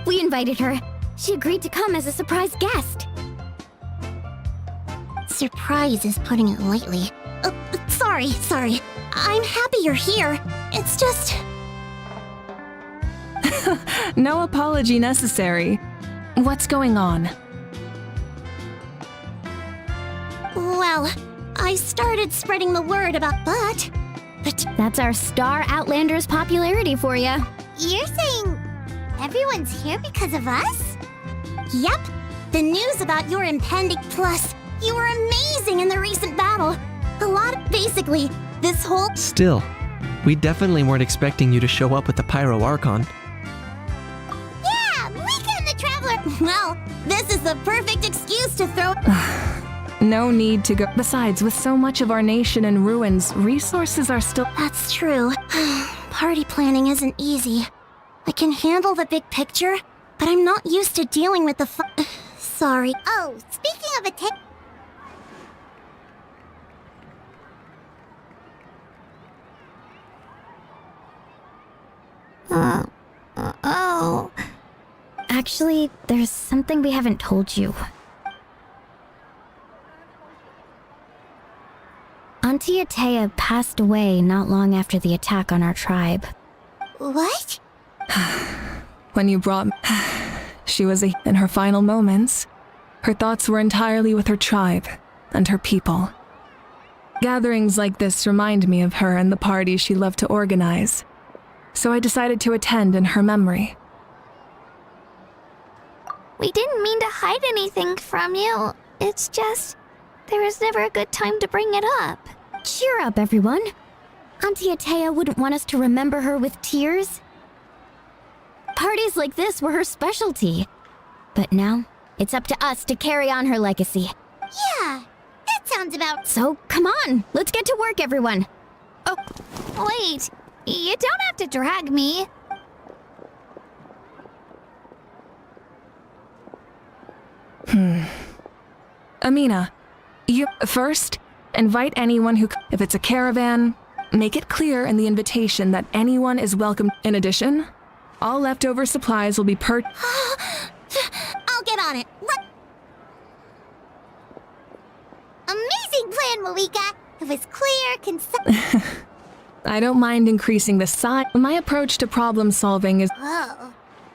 We invited her. She agreed to come as a surprise guest. Surprise is putting it lightly. Sorry. I'm happy you're here. It's just... No apology necessary. What's going on? Well, I started spreading the word about but... That's our Star Outlander's popularity for you. You're saying everyone's here because of us? Yep. The news about your impending plus. You were amazing in the recent battle. Basically, this whole... Still, we definitely weren't expecting you to show up with the Pyro Archon. Yeah, Mika and the Traveler! Well, this is the perfect excuse to throw... No need to go. Besides, with so much of our nation in ruins, resources are still... That's true. Party planning isn't easy. I can handle the big picture, but I'm not used to dealing with the Sorry. Oh, speaking of a Oh. Actually, there's something we haven't told you. Auntie Atea passed away not long after the attack on our tribe. What? When you brought... She was in her final moments. Her thoughts were entirely with her tribe and her people. Gatherings like this remind me of her and the parties she loved to organize. So I decided to attend in her memory. We didn't mean to hide anything from you. It's just... there was never a good time to bring it up. Cheer up, everyone. Auntie Atea wouldn't want us to remember her with tears. Parties like this were her specialty. But now, it's up to us to carry on her legacy. Yeah, that sounds about... So, come on, let's get to work, everyone. Oh, wait. You don't have to drag me. Amina, you first invite anyone who... If it's a caravan, make it clear in the invitation that anyone is welcome. In addition, all leftover supplies will be I'll get on it. Amazing plan, Malika. It was clear, concise... I don't mind increasing the size. My approach to problem solving is... Oh.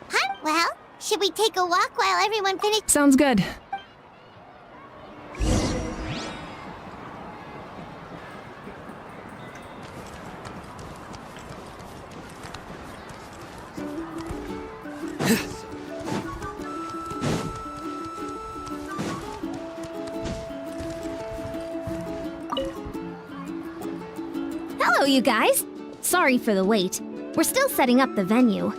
Huh? Well, should we take a walk while everyone finishes? Sounds good. Hello, you guys. Sorry for the wait. We're still setting up the venue.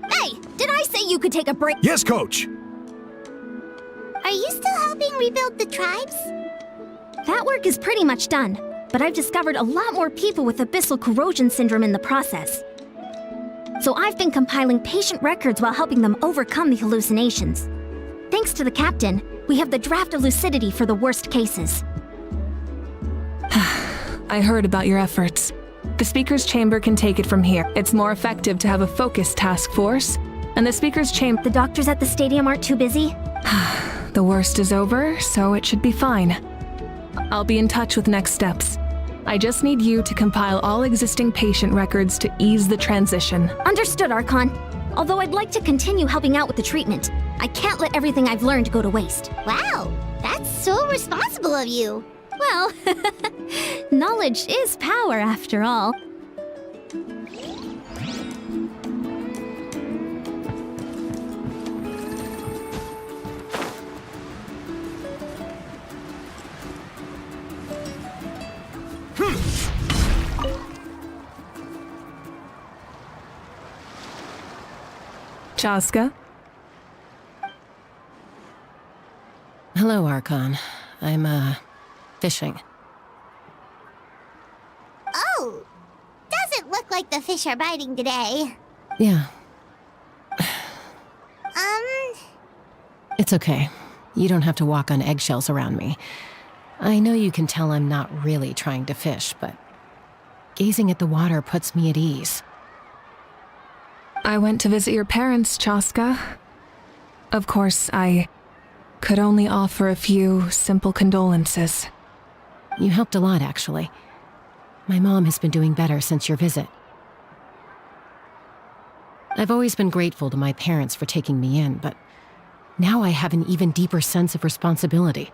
Hey, did I say you could take a break? Yes, Coach. Are you still helping rebuild the tribes? That work is pretty much done, but I've discovered a lot more people with abyssal corrosion syndrome in the process. So I've been compiling patient records while helping them overcome the hallucinations. Thanks to the captain, we have the draft of lucidity for the worst cases. I heard about your efforts. The Speaker's Chamber can take it from here. It's more effective to have a focused task force, and the Speaker's Chamber... The doctors at the stadium aren't too busy? The worst is over, so it should be fine. I'll be in touch with next steps. I just need you to compile all existing patient records to ease the transition. Understood, Archon. Although I'd like to continue helping out with the treatment, I can't let everything I've learned go to waste. Wow, that's so responsible of you. Well, knowledge is power after all. Chaska? Hello, Archon. I'm, fishing. Oh! Doesn't look like the fish are biting today. Yeah, It's okay. You don't have to walk on eggshells around me. I know you can tell I'm not really trying to fish, but gazing at the water puts me at ease. I went to visit your parents, Chaska. Of course, I could only offer a few simple condolences. You helped a lot, actually. My mom has been doing better since your visit. I've always been grateful to my parents for taking me in, but now I have an even deeper sense of responsibility.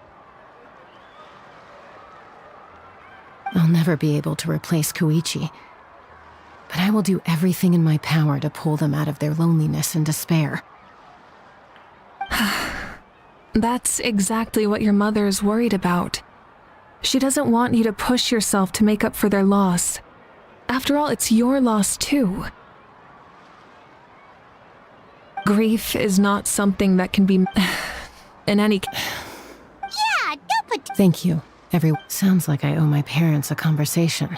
I'll never be able to replace Koichi, but I will do everything in my power to pull them out of their loneliness and despair. That's exactly what your mother is worried about. She doesn't want you to push yourself to make up for their loss. After all, it's your loss too. Grief is not something that can be in any... Yeah, don't put... Thank you, everyone. Sounds like I owe my parents a conversation.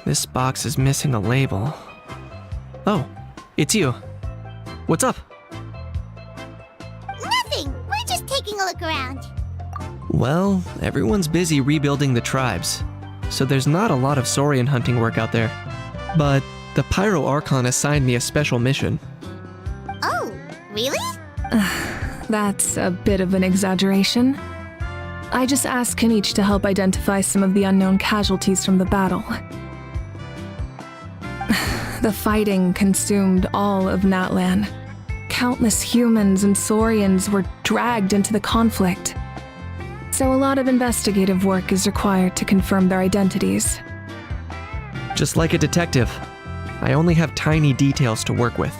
This box is missing a label. Oh, it's you. What's up? Nothing! We're just taking a look around. Well, everyone's busy rebuilding the tribes, so there's not a lot of saurian hunting work out there. But the Pyro Archon assigned me a special mission. Oh, really? That's a bit of an exaggeration. I just asked Kenichi to help identify some of the unknown casualties from the battle. The fighting consumed all of Natlan. Countless humans and saurians were dragged into the conflict. So a lot of investigative work is required to confirm their identities. Just like a detective, I only have tiny details to work with.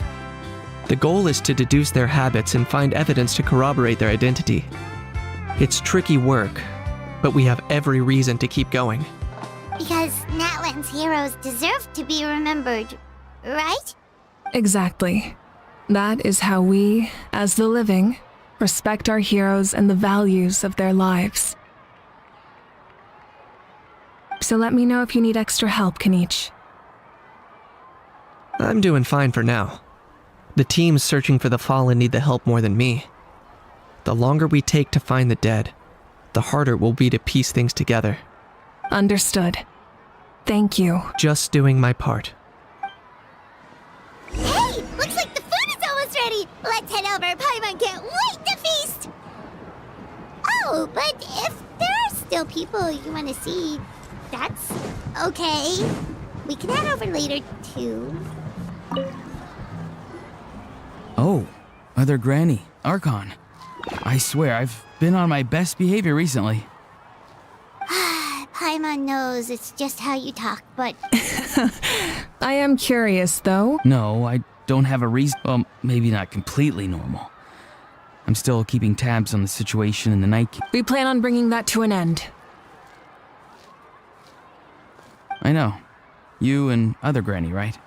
The goal is to deduce their habits and find evidence to corroborate their identity. It's tricky work, but we have every reason to keep going. Because Natlan's heroes deserve to be remembered, right? Exactly. That is how we, as the living, respect our heroes and the values of their lives. So let me know if you need extra help, Kenichi. I'm doing fine for now. The teams searching for the fallen need the help more than me. The longer we take to find the dead, the harder it will be to piece things together. Understood. Thank you. Just doing my part. Hey! Looks like the food is almost ready! Let's head over! Paimon can't wait to feast! Oh, but if there are still people you want to see, that's okay. We can head over later, too. Oh, Mother Granny, Archon. I swear, I've been on my best behavior recently. Paimon knows it's just how you talk, but... I am curious, though. No, I don't have a reason. Well, maybe not completely normal. I'm still keeping tabs on the situation in the Night Kingdom. We plan on bringing that to an end. I know. You and other Granny, right?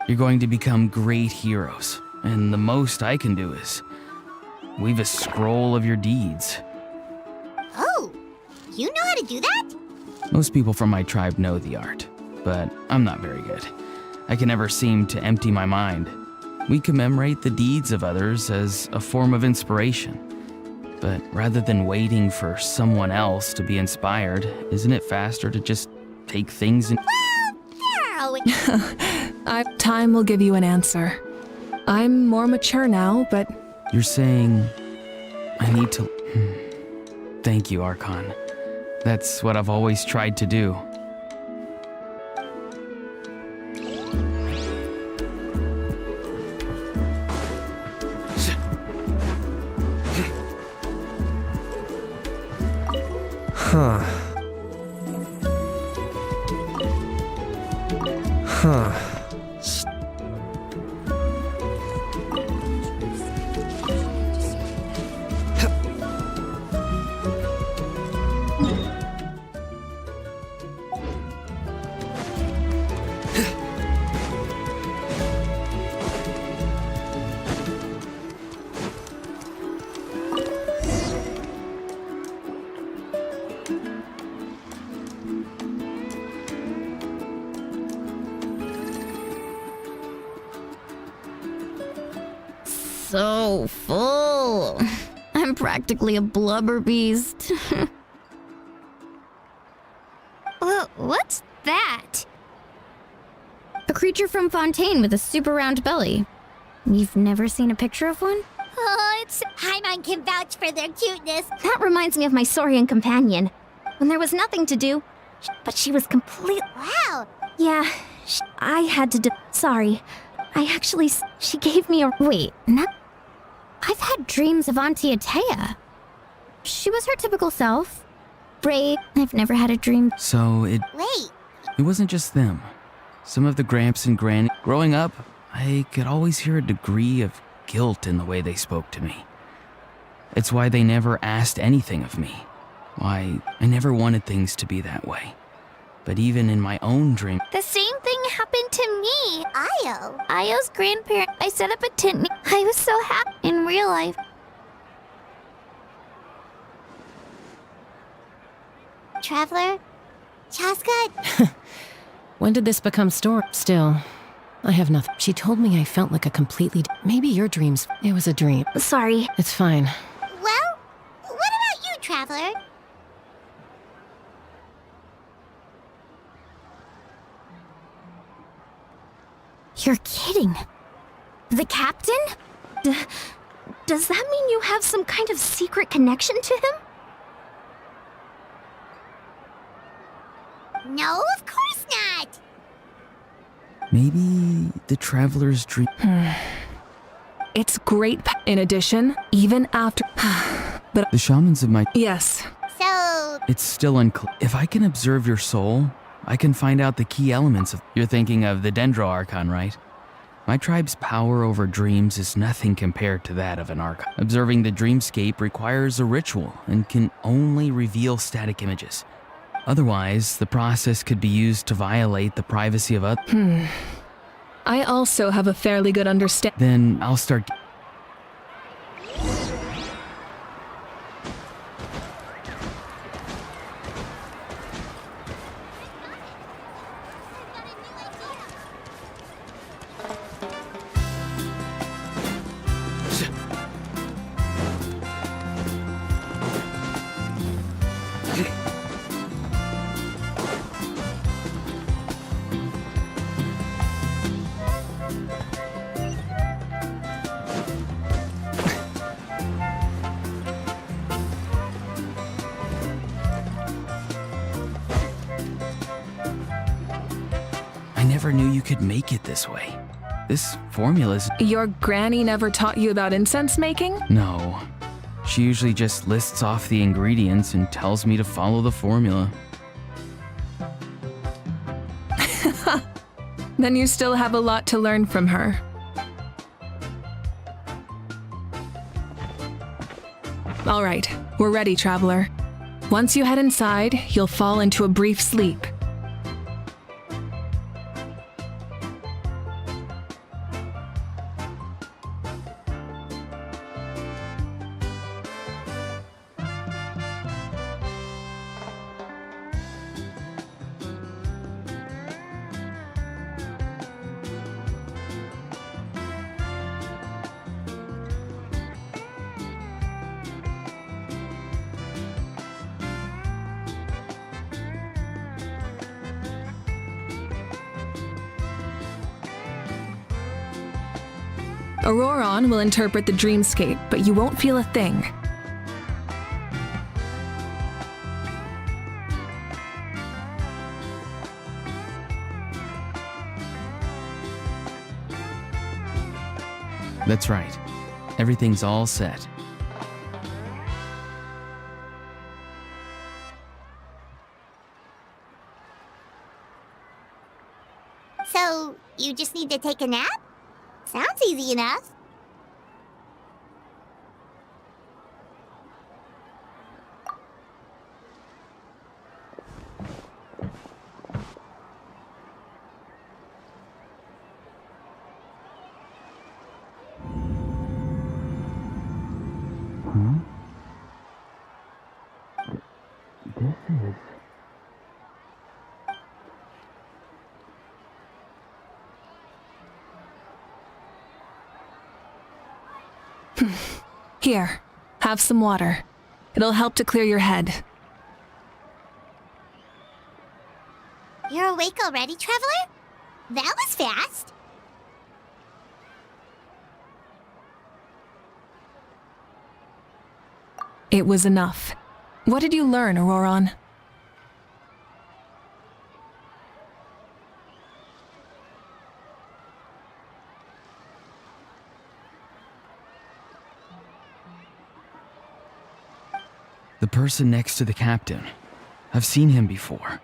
You're going to become great heroes, and the most I can do is weave a scroll of your deeds. Oh, you know how to do that? Most people from my tribe know the art, but I'm not very good. I can never seem to empty my mind. We commemorate the deeds of others as a form of inspiration. But rather than waiting for someone else to be inspired, isn't it faster to just take things in? Time will give you an answer. I'm more mature now, but... You're saying I need to... Thank you, Archon. That's what I've always tried to do. Huh. Huh. So full. I'm practically a blubber beast. What's that? A creature from Fontaine with a super round belly. You've never seen a picture of one? Oh, it's... Paimon can vouch for their cuteness. That reminds me of my Saurian companion. When there was nothing to do, but she was complete... Wow. Yeah, I had to Sorry. She gave me a... Wait, not... I've had dreams of Auntie Atea. She was her typical self. Brave. I've never had a dream. So it wasn't just them. Some of the Gramps and Granny. Growing up, I could always hear a degree of guilt in the way they spoke to me. It's why they never asked anything of me. Why I never wanted things to be that way. But even in my own dream... The same thing happened to me. Io's grandparent. I set up a tent. I was so happy in real life. Traveler? Chaska? When did this become Still, I have nothing. She told me I felt like a completely... Maybe your dreams... It was a dream. Sorry. It's fine. Well, what about you, Traveler? You're kidding. The captain? Does that mean you have some kind of secret connection to him? No, of course not. Maybe the Traveler's dream... It's great. In addition, even after... But... The shamans of my... Yes. So... It's still unclear. If I can observe your soul, I can find out the key elements of... You're thinking of the Dendro Archon, right? My tribe's power over dreams is nothing compared to that of an Archon. Observing the dreamscape requires a ritual and can only reveal static images. Otherwise, the process could be used to violate the privacy of others. I also have a fairly good understanding. Then I'll start... Never knew you could make it this way. This formula's... Your granny never taught you about incense making? No. She usually just lists off the ingredients and tells me to follow the formula. Then you still have a lot to learn from her. All right, we're ready, Traveler. Once you head inside, you'll fall into a brief sleep. Auroron will interpret the dreamscape, but you won't feel a thing. That's right. Everything's all set. So, you just need to take a nap? Sounds easy enough. Here, have some water. It'll help to clear your head. You're awake already, Traveler? That was fast. It was enough. What did you learn, Auroron? The person next to the captain. I've seen him before.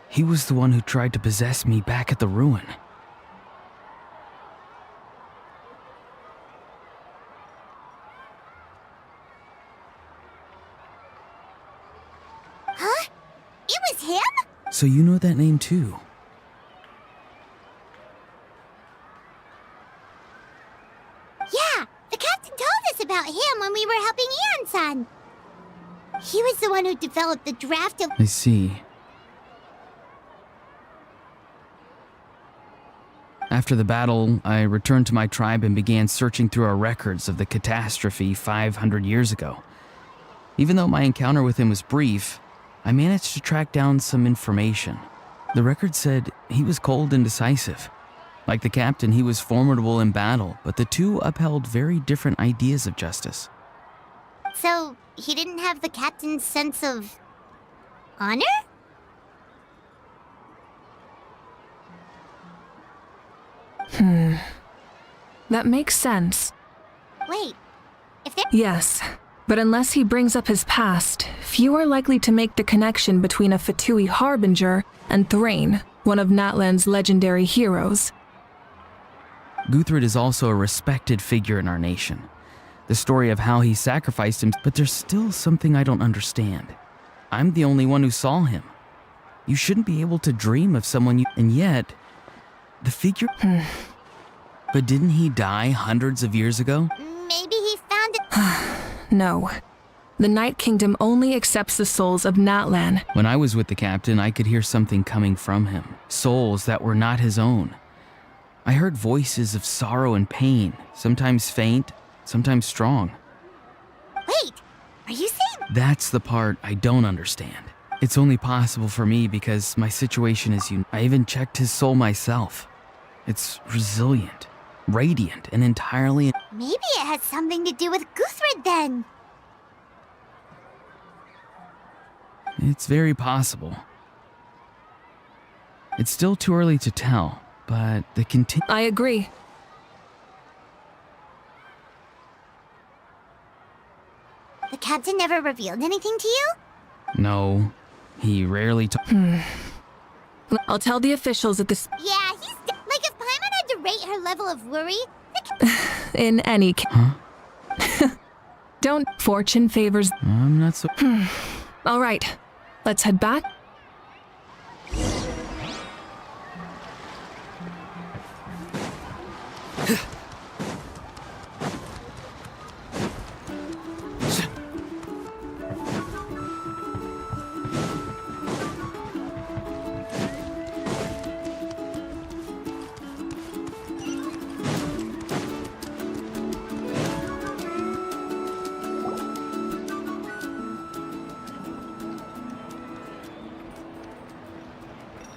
He was the one who tried to possess me back at the ruin. Huh? It was him? So you know that name too? Yeah, the captain told us about him when we were helping Ian-san. He was the one who developed the draft of... I see. After the battle, I returned to my tribe and began searching through our records of the catastrophe 500 years ago. Even though my encounter with him was brief, I managed to track down some information. The record said he was cold and decisive. Like the captain, he was formidable in battle, but the two upheld very different ideas of justice. So, he didn't have the captain's sense of... honor? That makes sense. Wait, if there... Yes, but unless he brings up his past, few are likely to make the connection between a Fatui harbinger and Thrain, one of Natlan's legendary heroes. Guthred is also a respected figure in our nation. The story of how he sacrificed him, but there's still something I don't understand. I'm the only one who saw him. You shouldn't be able to dream of someone you... And yet, the figure... But didn't he die hundreds of years ago? Maybe he found it... No. The Night Kingdom only accepts the souls of Natlan. When I was with the captain, I could hear something coming from him. Souls that were not his own. I heard voices of sorrow and pain, sometimes faint, sometimes strong. Wait, are you saying... That's the part I don't understand. It's only possible for me because my situation is unique. I even checked his soul myself. It's resilient, radiant, and entirely... Maybe it has something to do with Guthred then. It's very possible. It's still too early to tell, but the I agree. The captain never revealed anything to you? No, he rarely I'll tell the officials at this... Yeah, he's... Like if Paimon had to rate her level of worry... In any case... Huh? Don't. Fortune favors. I'm not so. All right, let's head back.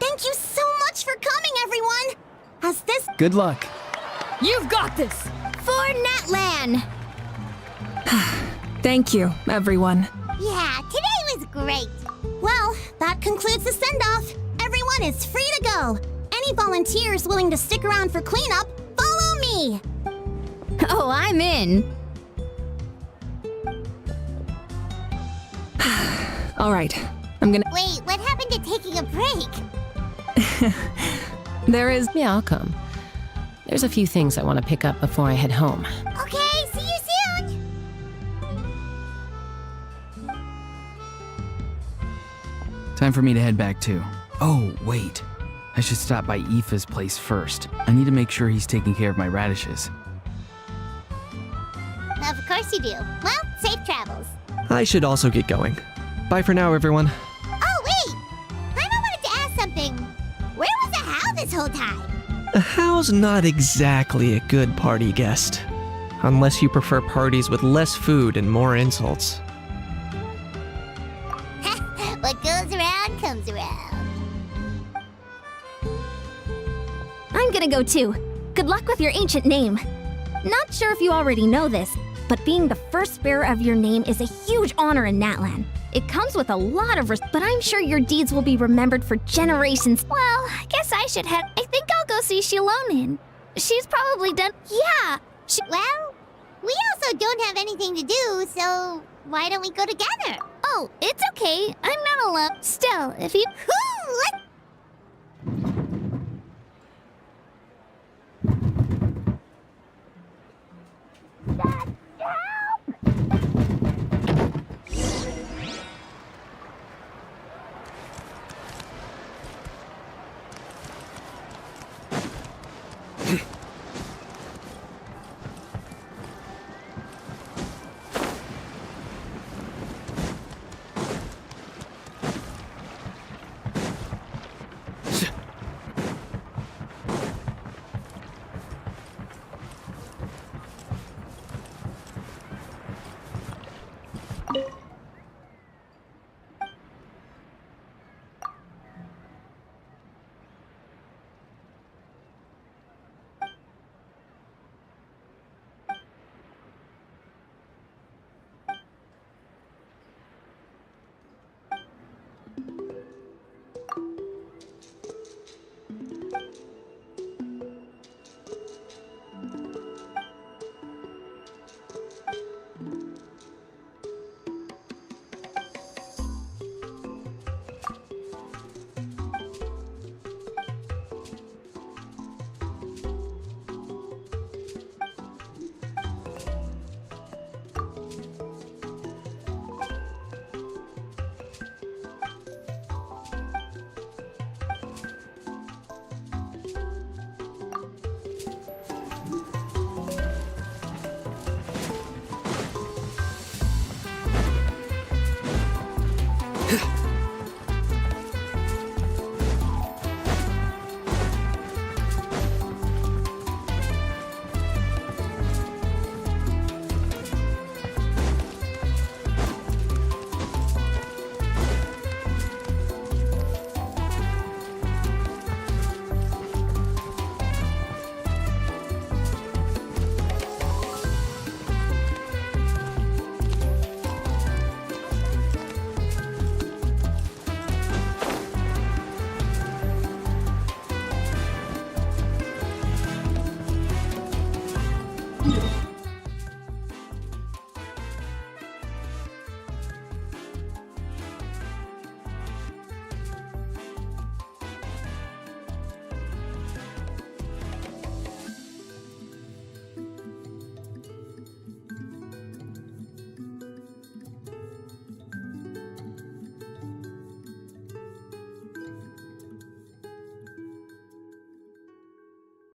Thank you so much for coming, everyone! As this Good luck. You've got this! for Natlan! Thank you, everyone. Yeah, today was great. Well, that concludes the send-off. Everyone is free to go. Any volunteers willing to stick around for cleanup, follow me! Oh, I'm in. All right, I'm gonna. Wait, what happened to taking a break? There is. Yeah, I'll come. There's a few things I want to pick up before I head home. Okay, see you soon! Time for me to head back too. Oh, wait. I should stop by Aoife's place first. I need to make sure he's taking care of my radishes. Of course you do. Well, safe travels. I should also get going. Bye for now, everyone. Oh, wait! Paimon wanted to ask something. Where was the How this whole time? Hal's not exactly a good party guest. Unless you prefer parties with less food and more insults. What goes around comes around. I'm gonna go too. Good luck with your ancient name. Not sure if you already know this, but being the first bearer of your name is a huge honor in Natlan. It comes with a lot of but I'm sure your deeds will be remembered for generations. Well, I guess I should head. I think I'll go see Shilonin. She's probably done. Yeah. Well, we also don't have anything to do, so why don't we go together? Oh, it's okay. I'm not alone. Still, if you. Let's go.